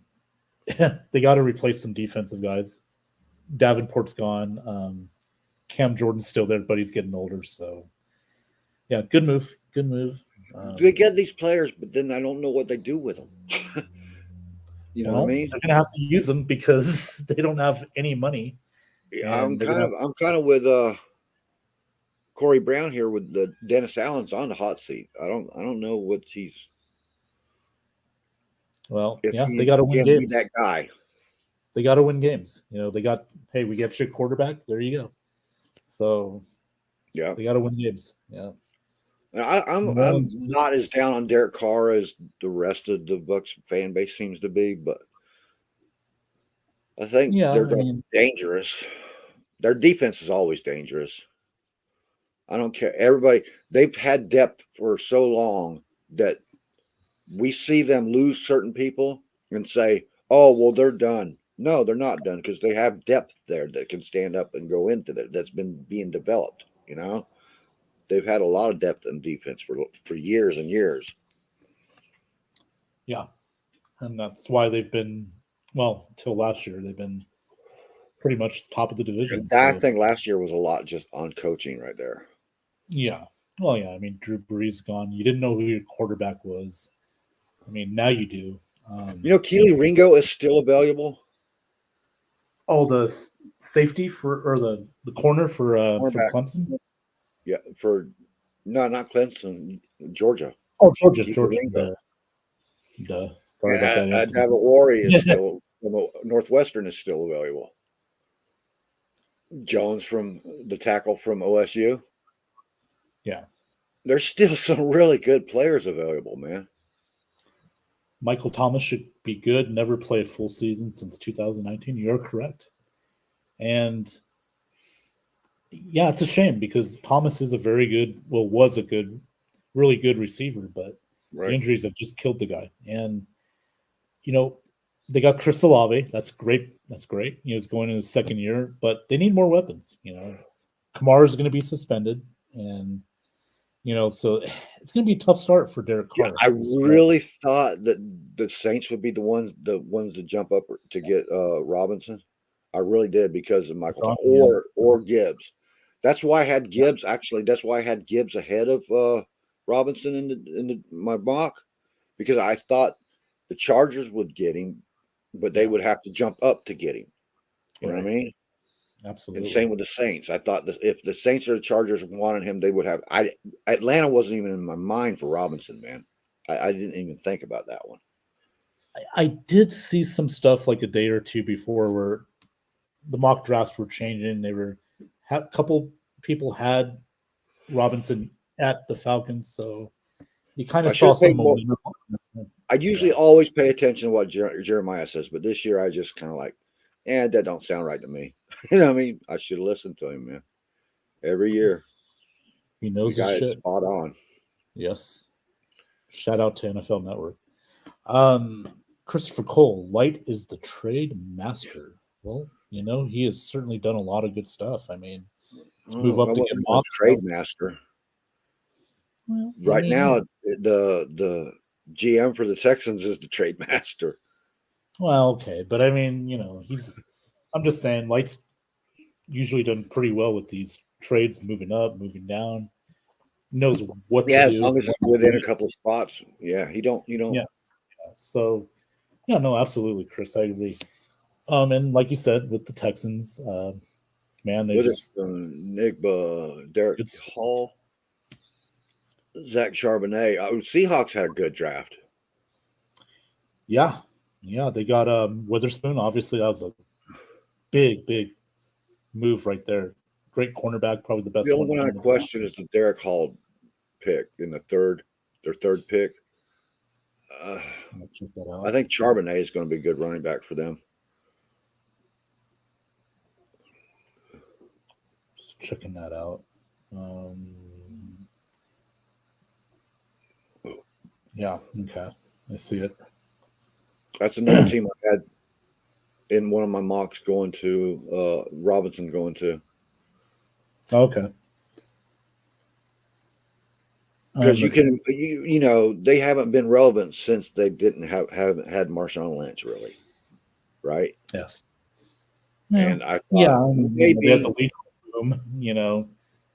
they got to replace some defensive guys. Davenport's gone. Cam Jordan's still there, but he's getting older. So yeah, good move. Good move. they get these players, but then I don't know what they do with them. You know what I Well, mean? they're gonna have to use them because they don't have any money, and they're gonna have. I'm kind of with Corey Brown here with the Dennis Allen's on the hot seat. I don't know what he's Well, if yeah, they he got to win can be games. that guy. They got to win games. They got. Hey, we get you a quarterback. There you go. So Yeah, they got to win games. Yeah. New I'm Orleans. not as down on Derek Carr as the rest of the Bucks fan base seems to be, but I think Yeah, they're I going to mean, be dangerous. Their defense is always dangerous. I don't care. Everybody, they've had depth for so long that we see them lose certain people and say, oh, well, they're done. No, they're not done because they have depth there that can stand up and go into that. That's been being developed. They've had a lot of depth in defense for years and years. yeah, and that's why they've been well till last year. They've been pretty much top of the division. And I So think last year was a lot just on coaching right there. yeah, well, yeah. I mean, Drew Brees gone. You didn't know who your quarterback was. I mean, now you do. Keely Ringo is still available. Oh, the safety or the corner for Cornerback. Clemson. Yeah, not Clemson, Georgia. Oh, Georgia, Keely Georgia. Ringo. Duh. Sorry about that, Anthony. David is still Northwestern is still available. Jones from the tackle from OSU. Yeah. There's still some really good players available, man. Michael Thomas should be good. Never play a full season since 2019. You're correct. And yeah, it's a shame because Thomas is was a really good receiver, but the Right. injuries have just killed the guy. And they got Chris Olave. That's great. That's great. He's going in his second year, but they need more weapons. Kamara is going to be suspended, and so it's going to be a tough start for Derek Carr. I really thought that the Saints would be the ones to jump up to get Robinson. I really did because of Michael or Gibbs. That's why I had Gibbs. Actually, that's why I had Gibbs ahead of Robinson in my mock because I thought the Chargers would get him, but they would have to jump up to get him. You know what I mean? Absolutely. And same with the Saints. I thought that if the Saints or the Chargers wanted him, they would have. Atlanta wasn't even in my mind for Robinson, man. I didn't even think about that one. I did see some stuff like a day or two before where the mock drafts were changing. A couple people had Robinson at the Falcons, so you kind of saw some momentum. I usually always pay attention to what Jeremiah says, but this year I just kind of like, that don't sound right to me. You know what I mean? I should listen to him, man. Every year. He knows the guy his is shit. Spot on. Yes. Shout out to NFL Network. Christopher Cole, Light is the trade master. Well, he has certainly done a lot of good stuff. I mean, move up to get a trade master. Well, right now, the GM for the Texans is the trade master. Well, okay, but I mean, I'm just saying, Light's usually done pretty well with these trades, moving up, moving down. Knows what to Yeah, as do. long as When it's to do within a it. couple of spots. Yeah, you don't. Yeah. So yeah, no, absolutely, Chris. I agree. And like you said, with the Texans, man, they just Witherspoon, Derek it's Hall, Zach Charbonnet. Seahawks had a good draft. yeah, yeah. They got Witherspoon. Obviously, that was a big move right there. Great cornerback, probably the The best only one one I in the draft. question is the Derek Hall pick in their third pick. Uh, I'll check that I out. think Charbonnet is going to be a good running back for them. Just checking that out. Um, yeah, okay, I see it. That's another team I had in one of my mocks going to Robinson going to Okay. because But you know they haven't been relevant since they didn't haven't had Marshawn Lynch really, right? yes, yeah, And I yeah. thought I mean, they had the maybe lead room,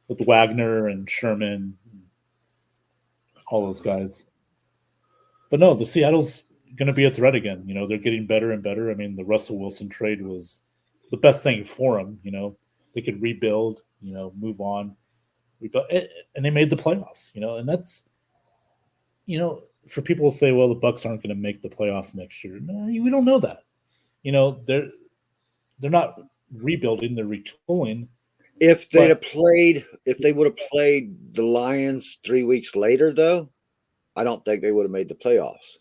with Wagner and Sherman, all those guys. But no, the Seattle's going to be a threat again. They're getting better and better. I mean, the Russell Wilson trade was the best thing for them. They could rebuild. Move on, rebuild, and they made the playoffs. And that's for people to say, well, the Bucks aren't going to make the playoffs next year. No, we don't know that. They're not rebuilding; they're retooling. if But they would have played the Lions 3 weeks later, though, I don't think they would have made the playoffs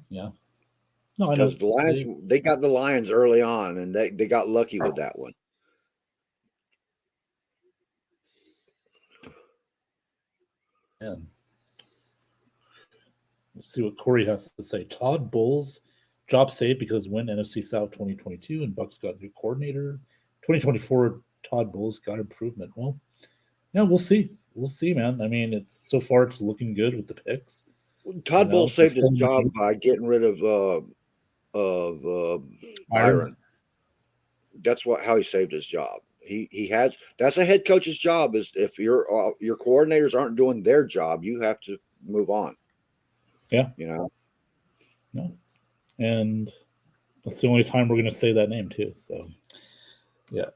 yeah, no, I know because the Lions they got the Lions early on and they got lucky with that one. man. Let's see what Corey has to say. Todd Bowles job saved because win NFC South 2022 and Bucks got new coordinator. 2024 Todd Bowles got improvement. Well, yeah, we'll see. We'll see, man. I mean, it's looking good with the picks. Todd Bowles The saved his former job by getting rid of Byron. Byron. That's how he saved his job. He has that's a head coach's job is if your coordinators aren't doing their job, you have to move on. Yeah, You know no, and that's the only time we're going to say that name too. So, yeah.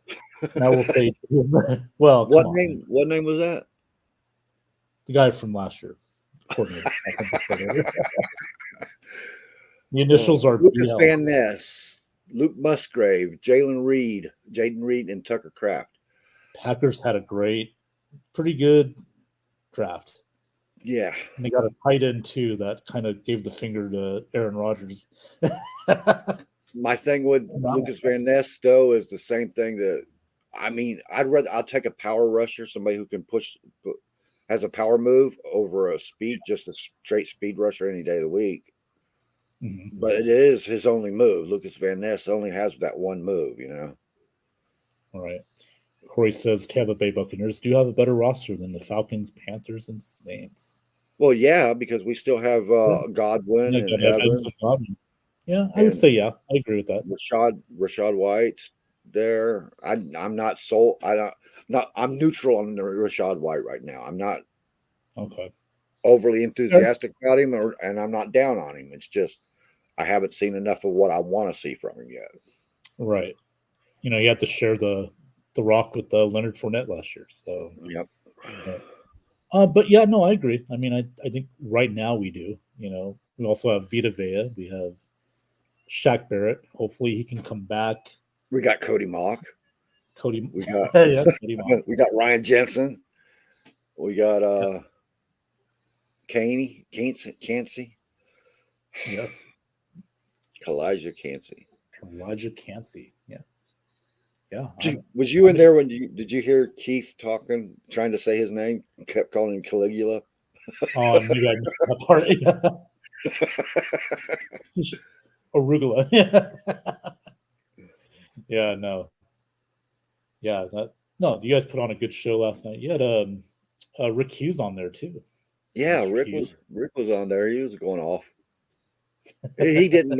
Now we'll say, well, come on, man. what name was that? The guy from last year, coordinator. I think I said earlier. The Oh, initials are Lucas BL. Van Ness, Luke Musgrave, Jaden Reed, and Tucker Kraft. Packers had a pretty good draft. Yeah, And they got a tight end too that kind of gave the finger to Aaron Rodgers. my thing with Lucas Van Ness though is the same thing that I mean I'll take a power rusher, somebody who can has a power move over just a straight speed rusher any day of the week. Mm-hmm. But it is his only move. Lucas Van Ness only has that one move, All right. Corey says Tampa Bay Buccaneers do have a better roster than the Falcons, Panthers, and Saints. Well, yeah, because we still have Yeah, Godwin yeah, and got Evans Evans and Godwin. Yeah, I would and say yeah. I agree with that. Rashad White's there. I'm not sold. I'm neutral on the Rashad White right now. I'm not Okay. overly Fair. enthusiastic about him, and I'm not down on him. It's just I haven't seen enough of what I want to see from him yet. Right. You had to share the rock with Leonard Fournette last year. So, Yep. yeah. But yeah, no, I agree. I mean, I think right now we do. We also have Vita Vea. We have Shaq Barrett. Hopefully, he can come back. We got Cody Mock. Cody, We got yeah, Cody Mock. we got Ryan Jensen. We got Cansey. Yes, Elijah Cansey. Elijah Cansey. Yeah, yeah. Was you in there when did you hear Keith trying to say his name? Kept calling him Caligula. Oh, maybe I missed that part. Arugula. Yeah, no. Yeah, no. You guys put on a good show last night. You had Rick Hughes on there too. Yeah, Mr. Hughes. Rick was on there. He was going off. He didn't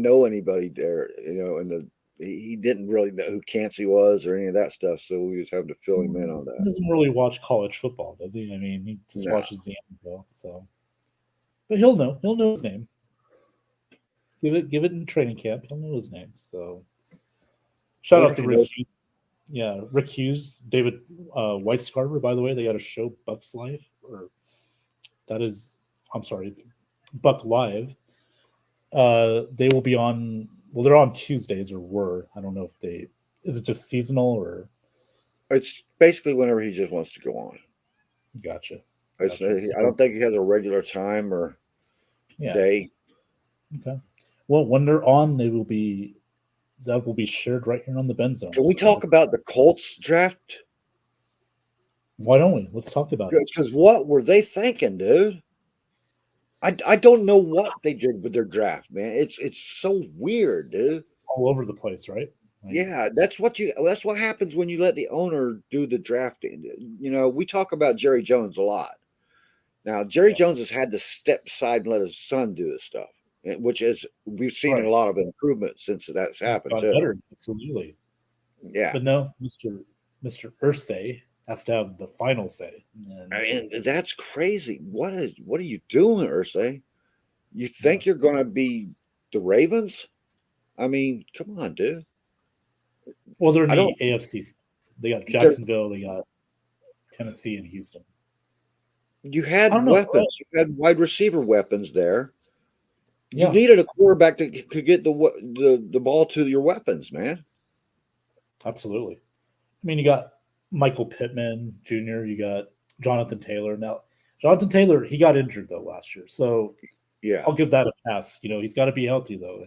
know anybody there, in the he didn't really know who Cansey was or any of that stuff, so we was having to fill him in on He that. doesn't really watch college football, does he? I mean, he just No, watches the NFL. So, but he'll know. He'll know his name. Give it in training camp. He'll know his name. So, I shout wonder out if to he Rick knows. Hughes. Yeah, Rick Hughes, David White Scarver. By the way, they got a show Bucks Live, or that is, I'm sorry, Buck Live. They will be on. Well, they're on Tuesdays, or were. I don't know if they. Is it just seasonal or? It's basically whenever he just wants to go on. Gotcha, It's, gotcha. I So don't think he has a regular time or yeah, day. okay. Well, when they're on, they will be that will be shared right here on the Bend Zone. Can we So talk about the Colts draft? why don't we? Let's talk about it. Because what were they thinking, dude? I don't know what they did with their draft, man. It's so weird, dude. All over the place, right? Like, Yeah, that's what happens when you let the owner do the drafting. You know, we talk about Jerry Jones a lot. Now, Jerry Jones has yes, had to step aside and let his son do this stuff, which is we've seen a right. lot of improvement since that's It's happened gotten too. better, absolutely. Yeah. But no, Mister Ursay has to have the final say, and And that's crazy. What are you doing, Ursay? You yeah. think you're gonna be the Ravens? I mean, come on, dude. Well, they're in I don't the AFC. They got there Jacksonville, they got Tennessee, and Houston. you I had don't know. weapons, you had wide receiver weapons there. You Yeah, needed a quarterback that could get the ball to your weapons, man. absolutely. I mean, you got Michael Pittman Jr., you got Jonathan Taylor. Now, Jonathan Taylor, he got injured though last year, so Yeah. I'll give that a pass. He's got to be healthy though,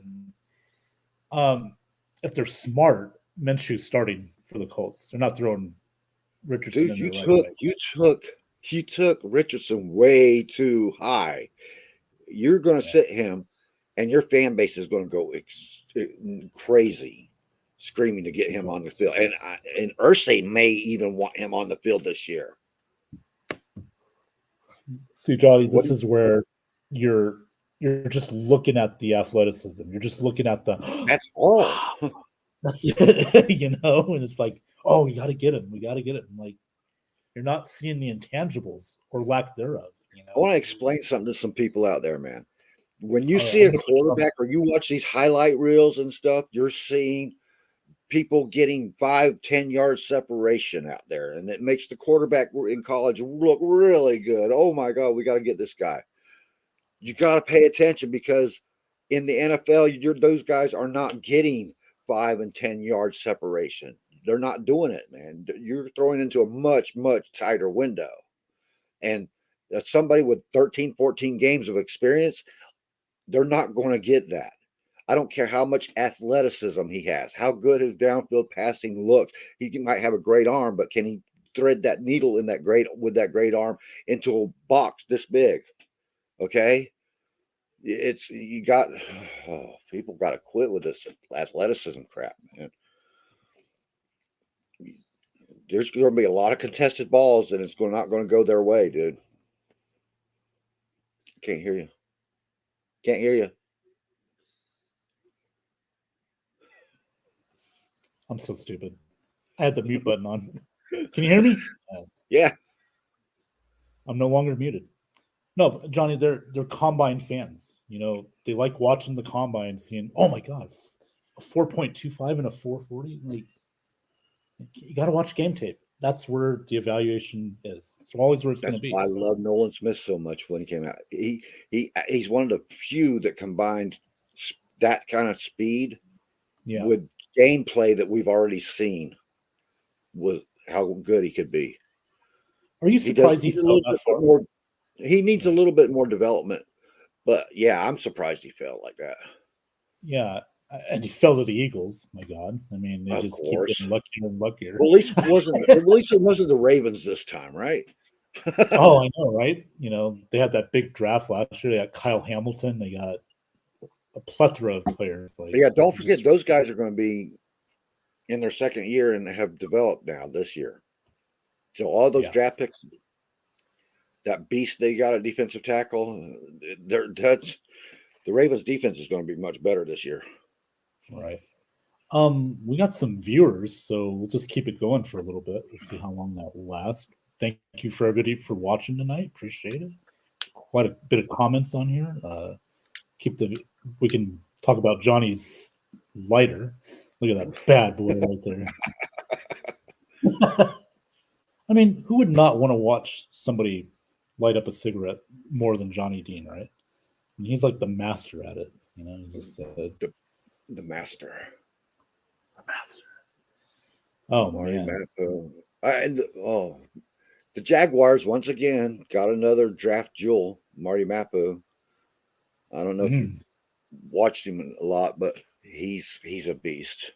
and if they're smart, Minshew's starting for the Colts. They're not throwing Richardson Dude, in there right away. you took Richardson way too high. You're gonna Yeah, sit him and your fan base is going to go crazy, screaming to get him super. on the field. And Ursay may even want him on the field this year. See, Johnny, What? this is where you're you're just looking at the athleticism. You're just looking at the That's all. wow, that's it, and it's like, oh, we got to get him. We got to get him. Like you're not seeing the intangibles or lack thereof. I want to explain something to some people out there, man. When you All right, see I'm a gonna put you on. quarterback or you watch these highlight reels and stuff, you're seeing people getting 5, 10 yards separation out there, and it makes the quarterback in college look really good. Oh my God, we got to get this guy. You got to pay attention because in the NFL, those guys are not getting 5 and 10 yard separation. They're not doing it, man. You're throwing into a much, much tighter window. And somebody with 13, 14 games of experience, they're not going to get that. I don't care how much athleticism he has, how good his downfield passing looks. He might have a great arm, but can he thread that needle in that great arm into a box this big? Okay, it's you got people got to quit with this athleticism crap, man. There's going to be a lot of contested balls, and it's not going to go their way, dude. Can't hear you. Can't hear you. I'm so stupid. I had the mute button on. Can you hear me? Yes. Yeah, I'm no longer muted. No, but Johnny, they're combine fans. They like watching the combine, seeing, oh my god, a 4.25 and a 440. Like you got to watch game tape. That's where the evaluation is. It's always where it's going that's to be. why I So love Nolan Smith so much when he came out. He's one of the few that combined that kind of speed yeah, with gameplay that we've already seen with how good he could be. are you He does surprised he need a fell little that bit far? more. He needs a Yeah, little bit more development, but yeah, I'm surprised he fell like that. yeah, and he fell to the Eagles. My God, I mean, they Of just keep course. getting luckier and luckier. Well, at least it wasn't the Ravens this time, right? Oh, I know, right? They had that big draft last year. They got Kyle Hamilton. They got a plethora of players. But Like yeah, don't forget just those guys are going to be in their second year and have developed now this year. So all those yeah, draft picks, that beast they got at defensive tackle, that's the Ravens defense is going to be much better this year. right. We got some viewers, so we'll just keep it going for a little bit. We'll see how long that will last. Thank you for everybody for watching tonight. Appreciate it. Quite a bit of comments on here. We can talk about Johnny's lighter. Look at that bad boy right there. I mean, who would not want to watch somebody light up a cigarette more than Johnny Dean, right? And he's like the master at it. He's just The master. The master. Oh, Marty man. Mapu. The Jaguars once again got another draft jewel, Marty Mapu. I don't know if you watched him a lot, but he's a beast.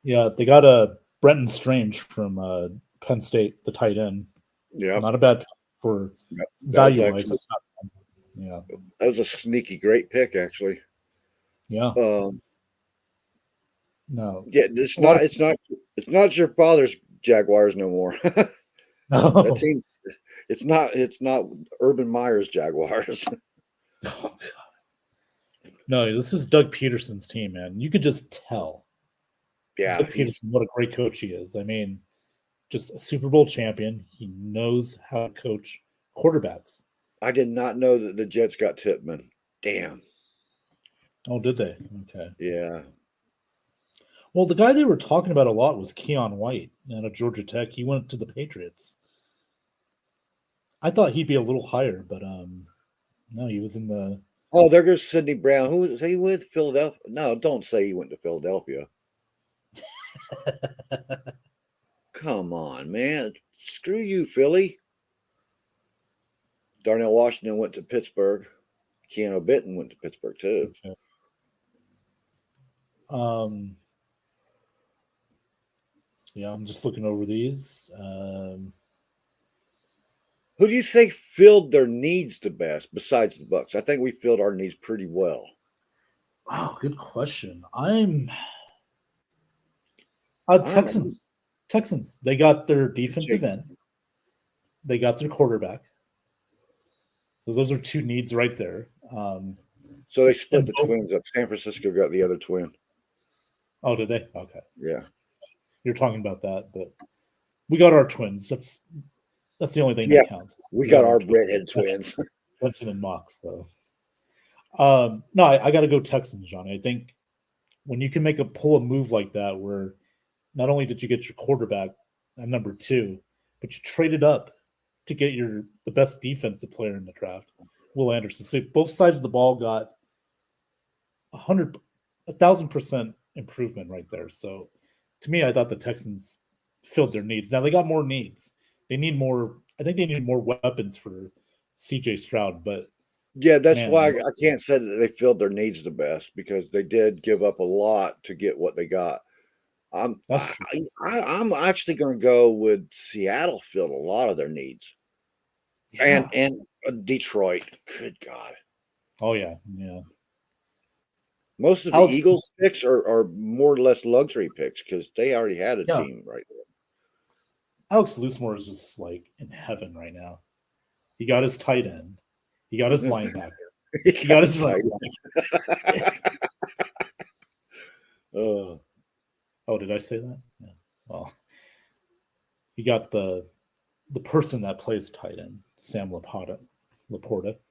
Yeah, they got a Brenton Strange from Penn State, the tight end. Yeah, not a bad for value wise. It's not. Yeah, that was a sneaky great pick, actually. Yeah. No. Yeah, it's not your father's Jaguars no more. No. That team, it's not Urban Meyer's Jaguars. Oh, God. No, this is Doug Peterson's team, man. You could just tell. Yeah, Doug Peterson, what a great coach he is. I mean, just a Super Bowl champion. He knows how to coach quarterbacks. I did not know that the Jets got Tippmann. Damn. Oh, did they? Okay. Yeah. Well, the guy they were talking about a lot was Keon White out of Georgia Tech. He went to the Patriots. I thought he'd be a little higher, but no, he was in the. Oh, there goes Sidney Brown. Who was he with? Philadelphia? No, don't say he went to Philadelphia. Come on, man. Screw you, Philly. Darnell Washington went to Pittsburgh. Keanu Benton went to Pittsburgh too. Okay. Yeah, I'm just looking over these. Who do you think filled their needs the best besides the Bucks? I think we filled our needs pretty well. Wow, good question. Texans. Texans. They got their defensive end. They got their quarterback. So those are two needs right there. So they split the twins up. San Francisco got the other twin. Oh, did they? Okay. Yeah. You're talking about that, but we got our twins. That's the only thing that counts. We got our redhead twins. Benson and Mox, though. No, I got to go Texans, Johnny. I think when you can pull a move like that, where not only did you get your quarterback at number 2, but you traded up to get the best defensive player in the draft, Will Anderson. So both sides of the ball got 1,000% improvement right there. So to me, I thought the Texans filled their needs. Now they got more needs. They need more. I think they need more weapons for C.J. Stroud. But yeah, that's why I can't say that they filled their needs the best, because they did give up a lot to get what they got. I'm actually going to go with Seattle filled a lot of their needs. Yeah. And Detroit. Good God. Oh, yeah. Most of the Eagles picks are more or less luxury picks because they already had a team right there. Alex Loosemore is just like in heaven right now. He got his tight end. He got his linebacker. He got his running back. Oh, did I say that? Yeah. Well, he got the person that plays tight end, Sam Laporta.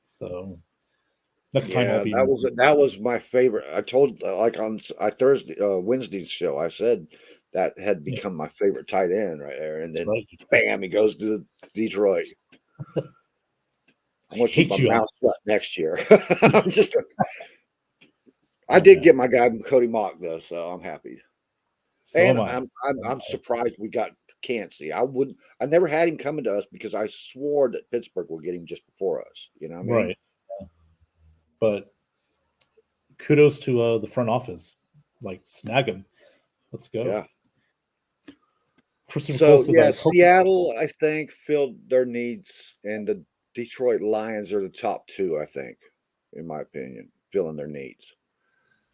So next time I'll be. That was my favorite. I told on Wednesday's show, I said that had become my favorite tight end right there, and then bam, he goes to Detroit. I'm gonna keep my mouth shut next year. I did get my guy Cody Mock though, so I'm happy. So and I'm surprised we got Cansey. I never had him coming to us because I swore that Pittsburgh would get him just before us. You know what I mean? Right. Yeah. But kudos to the front office. Like, snag him. Let's go. Yeah. Seattle, I think, filled their needs, and the Detroit Lions are the top 2, I think, in my opinion, filling their needs.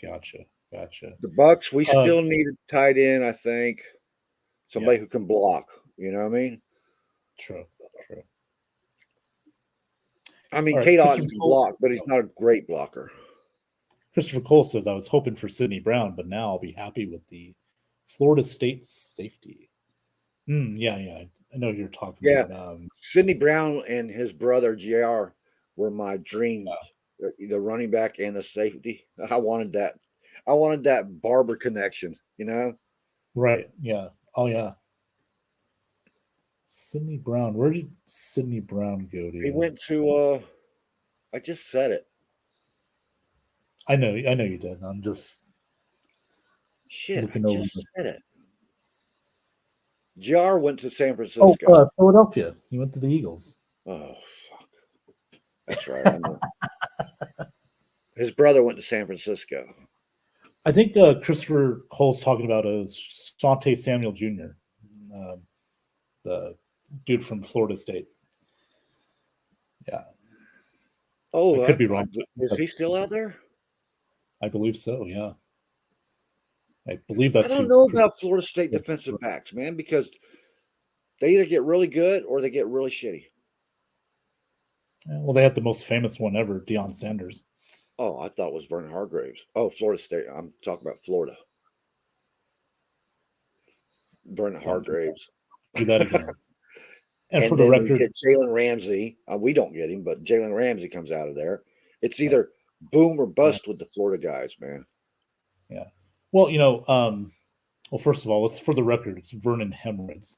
Gotcha. The Bucks, we still need a tight end, I think. Somebody who can block. You know what I mean? True. I mean, Kate Otten can block, but he's not a great blocker. Christopher Cole says, I was hoping for Sidney Brown, but now I'll be happy with the Florida State safety. Yeah, I know what you're talking Yeah, about. Sidney Brown and his brother JR were my dreams. Yeah, The running back and the safety. I wanted that. I wanted that barber connection. You know, right. Yeah. Oh, yeah. Sidney Brown. Where did Sidney Brown go he to? went to. I just said it. I know you did. I'm just Shit, I looking over. just said it. JR went to San Oh, Francisco. Philadelphia. He went to the Eagles. Oh fuck, that's right. I know. His brother went to San Francisco. I think Christopher Cole's talking about is Shante Samuel Jr., uh, the dude from Florida State. Yeah, I Oh, could be wrong, is but he still out there? I believe so. Yeah, I believe I that's don't who. know about Florida State defensive backs, man, because they either get really good or they get really shitty. Well, they had the most famous one ever, Deion Sanders. Oh, I thought it was Vernon Hargraves. Oh, Florida State. I'm talking about Florida. Vernon Don't Hargraves. do that again. And for And the then we record, get Jalen Ramsey. We don't get him, but Jalen Ramsey comes out of there. It's yeah, either boom or yeah, bust with the Florida guys, man. yeah. Well, well, first of all, it's for the record, it's Vernon Hemorrhoids.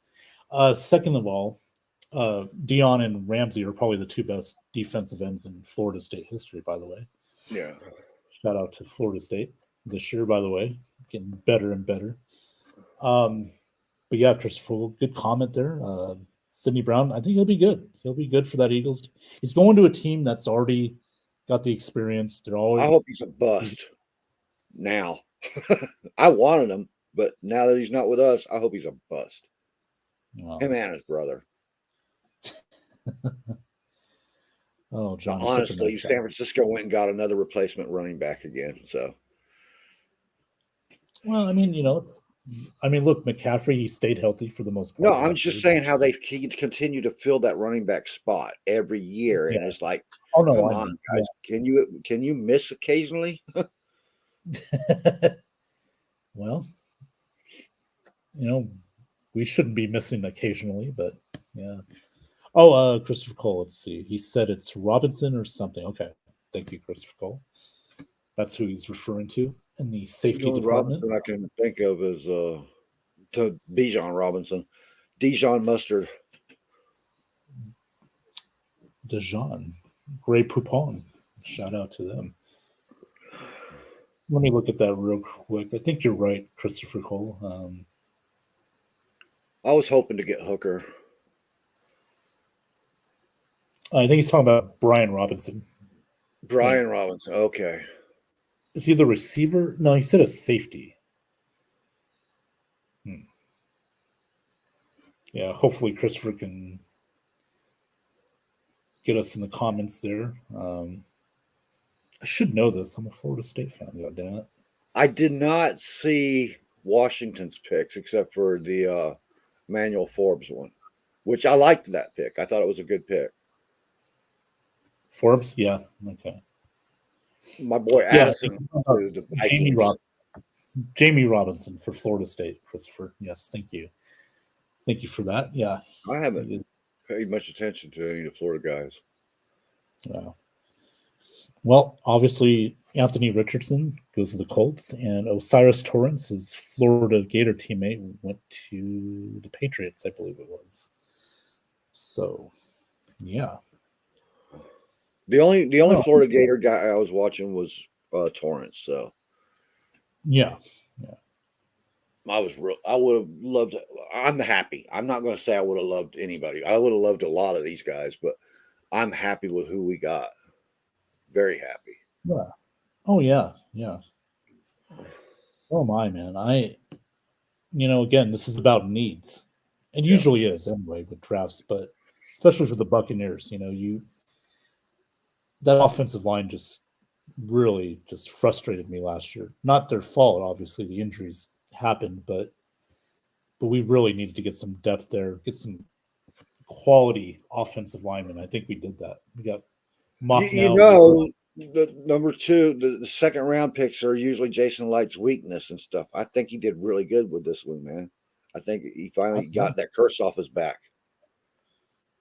Second of all, Dion and Ramsey are probably the two best defensive ends in Florida State history, by the way. Yeah. Shout out to Florida State this year, by the way, getting better and better. But yeah, Christopher, good comment there. Sidney Brown, I think he'll be good. He'll be good for that Eagles. He's going to a team that's already got the experience. They're I always hope he's a bust now. I wanted him, but now that he's not with us, I hope he's a bust. wow. Him and his brother. Oh, But John, you're such a honestly, nice guy. San Francisco went and got another replacement running back again. So Well, I mean, look, McCaffrey, he stayed healthy for the most no, part I'm last just year. saying how they continue to fill that running back spot every year, Yeah. and it's like, Oh no, come I on, know. guys, can you miss occasionally? Yeah. Well, we shouldn't be missing occasionally, but yeah. Oh, Christopher Cole. Let's see. He said it's Robinson or something. Okay, thank you, Christopher Cole. That's who he's referring to in the The safety only department. Robinson I can think of is to Bijan Robinson, Dijon Mustard. Dijon, Gray Poupon. Shout out to them. Let me look at that real quick. I think you're right, Christopher Cole. I was hoping to get Hooker. I think he's talking about Brian Robinson. Brian Robinson. Okay. Is he the receiver? No, he said a safety. Yeah, hopefully Christopher can get us in the comments there. I should know this. I'm a Florida State fan. God damn it. I did not see Washington's picks except for the Manuel Forbes one, which I liked that pick. I thought it was a good pick. Forbes, yeah, okay. My boy Yeah, Addison to the Vikings. Jamie Robinson for Florida State, Christopher. Yes, thank you. Thank you for that. Yeah. I haven't paid much attention to any of the Florida guys. Yeah. Well, obviously, Anthony Richardson goes to the Colts, and Osiris Torrance, his Florida Gator teammate, went to the Patriots, I believe it was. So, yeah. The only Florida Gator guy I was watching was Torrance. So yeah. I would have loved. I'm happy. I'm not going to say I would have loved anybody. I would have loved a lot of these guys, but I'm happy with who we got. Very happy. Yeah. Oh yeah. So am I, man. Again, this is about needs. It usually is anyway with drafts, but especially for the Buccaneers, that offensive line just really just frustrated me last year. Not their fault, obviously. The injuries happened, but we really needed to get some depth there, get some quality offensive linemen. I think we did that. We got the number two, the second round picks are usually Jason Light's weakness and stuff. I think he did really good with this one, man. I think he finally Yeah, got that curse off his back.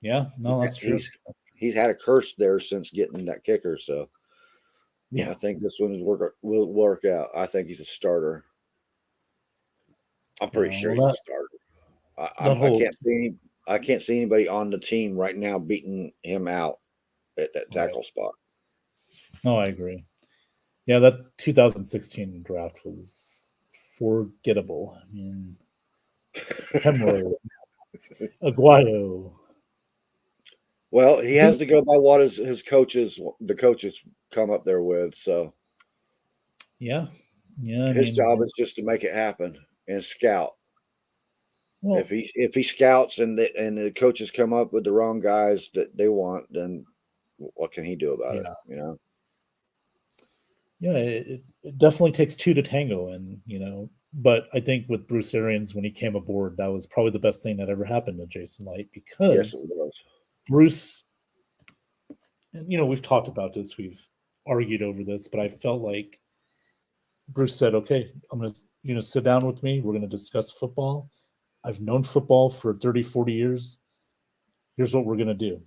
yeah, no, that's true. He's had a curse there since getting that kicker, so Yeah, I think this one will work out. I think he's a starter. I'm pretty yeah. sure Well, he's a that starter. that I whole I can't see anybody on the team right now beating him out at that right. tackle spot. No, I agree. Yeah, that 2016 draft was forgettable. I mean, Hemroy, Aguayo. Well, he Who? has to go by what the coaches come up there with. So Yeah, yeah. I his job mean, is just to make it happen and scout. well, If he scouts and the coaches come up with the wrong guys that they want, then what can he do about it? yeah, You know. yeah. It definitely takes two to tango, and but I think with Bruce Arians when he came aboard, that was probably the best thing that ever happened to Jason Light Yes, it because was. Bruce, and we've talked about this, we've argued over this, but I felt like Bruce said, "Okay, I'm gonna sit down with me. We're gonna discuss football. I've known football for 30, 40 years. Here's what we're gonna do,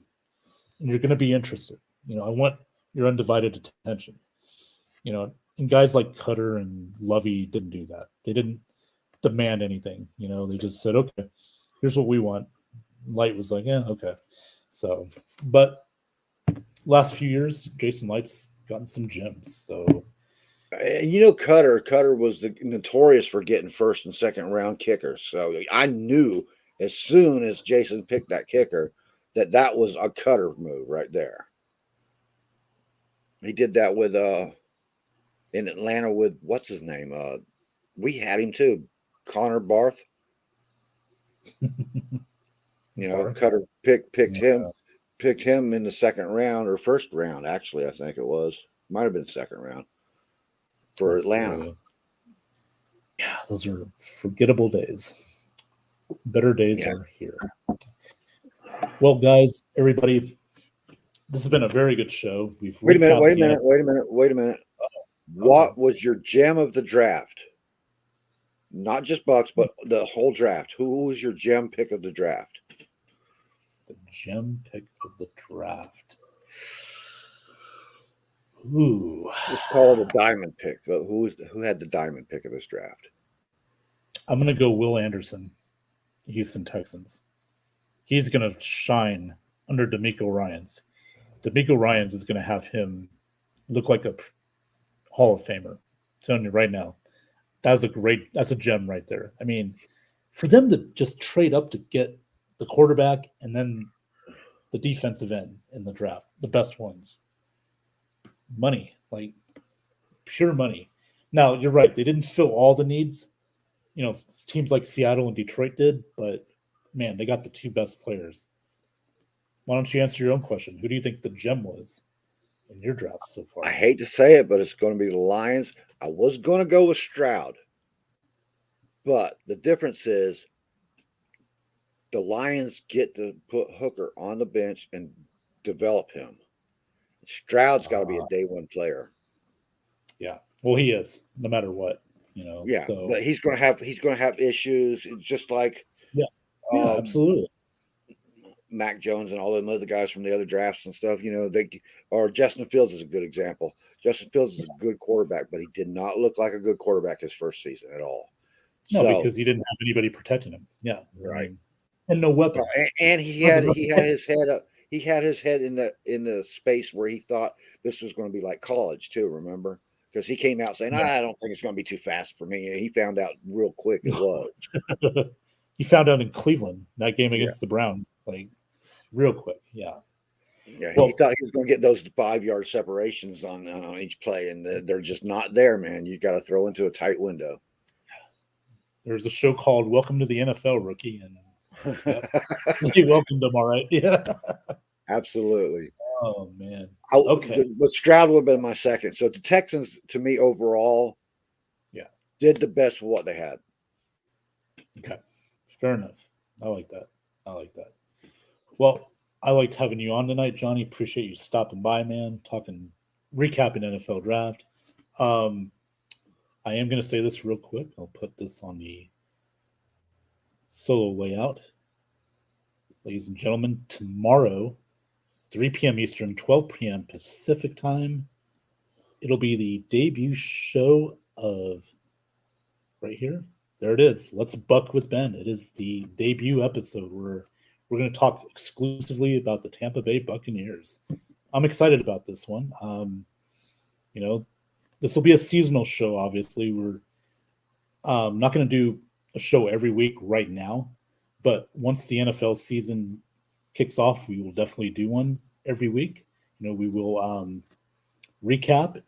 and you're gonna be interested. I want your undivided attention. And guys like Cutter and Lovey didn't do that. They didn't demand anything. They just said, okay, here's what we want. Light was like, yeah, okay. So, but last few years, Jason Light's gotten some gems. So, And Cutter was notorious for getting first and second round kickers. So I knew as soon as Jason picked that kicker that was a Cutter move right there. He did that with in Atlanta with what's his name? We had him too, Connor Barth. Barth, Cutter picked yeah, him in the second round or first round. Actually, I think it was might have been second round for Atlanta. absolutely. Yeah, those are forgettable days. Better days Yeah. are here. Well, guys, everybody, this has been a very good show. We've Wait a minute. recapped the NFL. Wait a minute. Oh, What was your gem of the draft? Not just Bucks, but the whole draft. Who was your gem pick of the draft? the gem pick of the draft. Ooh, Let's call it a diamond pick. Who had the diamond pick of this draft? I'm gonna go Will Anderson, Houston Texans. He's gonna shine under D'Amico Ryans. D'Amico Ryans is gonna have him look like a Hall of Famer. I'm telling you right now, that's a gem right there. I mean, for them to just trade up to get the quarterback and then the defensive end in the draft, the best ones, money, like pure money. Now you're right; they didn't fill all the needs. Teams like Seattle and Detroit did, but man, they got the two best players. Why don't you answer your own question? Who do you think the gem was in your drafts so I far? hate to say it, but it's going to be the Lions. I was going to go with Stroud, but the difference is the Lions get to put Hooker on the bench and develop him. Stroud's got to be a Uh, day one player. yeah. Well, he is, no matter what. Yeah, So but he's going to have issues. It's just like yeah, yeah, um, absolutely. Mac Jones and all them other guys from the other drafts and stuff. They or Justin Fields is a good example. Justin Fields is a good quarterback, but he did not look like a good quarterback his first season at all. No, So because he didn't have anybody protecting him. Yeah, I right, mean, and no weapons. and he Wasn't had nothing. he had his head up. He had his head in the space where he thought this was going to be like college too. Remember? Because he came out saying, Yeah. "I don't think it's going to be too fast for me." And he found out real quick it was. He found out in Cleveland that game Yeah. against the Browns, like real quick. Yeah. Yeah, he Well, thought he was going to get those 5 yard separations on each play, and they're just not there, man. You got to throw into a tight window. there's a show called Welcome to the NFL, Rookie, and yep, he welcomed him all right. Yeah. Absolutely. Oh man. I, Okay. but Stroud would have been my second. So the Texans, to me, overall, Yeah. did the best with what they had. Okay. Fair enough. I like that. I like that. Well, I liked having you on tonight, Johnny. Appreciate you stopping by, man. Talking recapping NFL draft. Um, I am going to say this real quick. I'll put this on the solo layout. Ladies and gentlemen, tomorrow, 3 p.m. Eastern, 12 p.m. Pacific time, it'll be the debut show of right here. There it is. Let's Buck with Ben. It is the debut episode where we're going to talk exclusively about the Tampa Bay Buccaneers. I'm excited about this one. You know, this will be a seasonal show. Obviously, we're not going to do a show every week right now, but once the NFL season kicks off, we will definitely do one every week. We will recap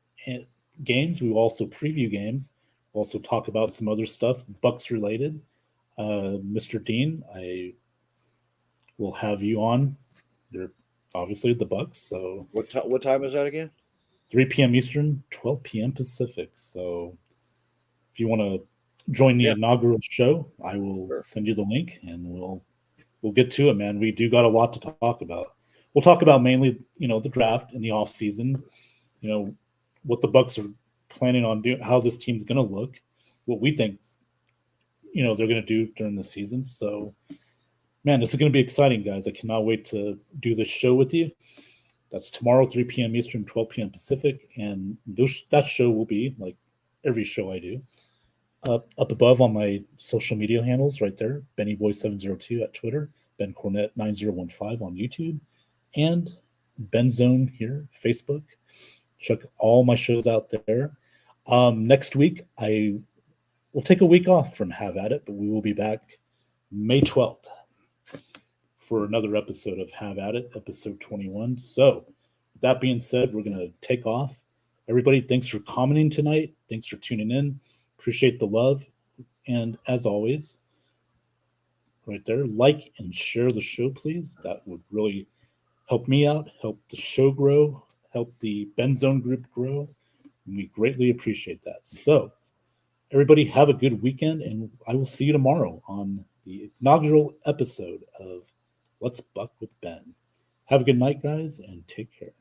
games. We will also preview games. We'll also talk about some other stuff, Bucks related. Mr. Dean, I will have you on. You're obviously the Bucks, so What time is that again? 3 p.m. Eastern, 12 p.m. Pacific. So if you want to join the Yeah. inaugural show, I will Sure. send you the link and we'll get to it, man. We do got a lot to talk about. We'll talk about mainly, the draft and the off season, what the Bucks are planning on doing, how this team's going to look, what we think, they're going to do during the season. So, man, this is going to be exciting, guys. I cannot wait to do this show with you. That's tomorrow, 3 p.m. Eastern, 12 p.m. Pacific. And that show will be, like every show I do, up above on my social media handles right there, BennyBoy702 at Twitter, BenCornett9015 on YouTube, and Benzone here, Facebook. Check all my shows out there. Next week, I will take a week off from Have At It, but we will be back May 12th for another episode of Have At It, episode 21. So, with that being said, we're going to take off. Everybody, thanks for commenting tonight. Thanks for tuning in. Appreciate the love. And as always, right there, like and share the show, please. That would really help me out, help the show grow, help the Benzone group grow. And we greatly appreciate that. So, everybody, have a good weekend, and I will see you tomorrow on the inaugural episode of Let's Buck with Ben. Have a good night, guys, and take care.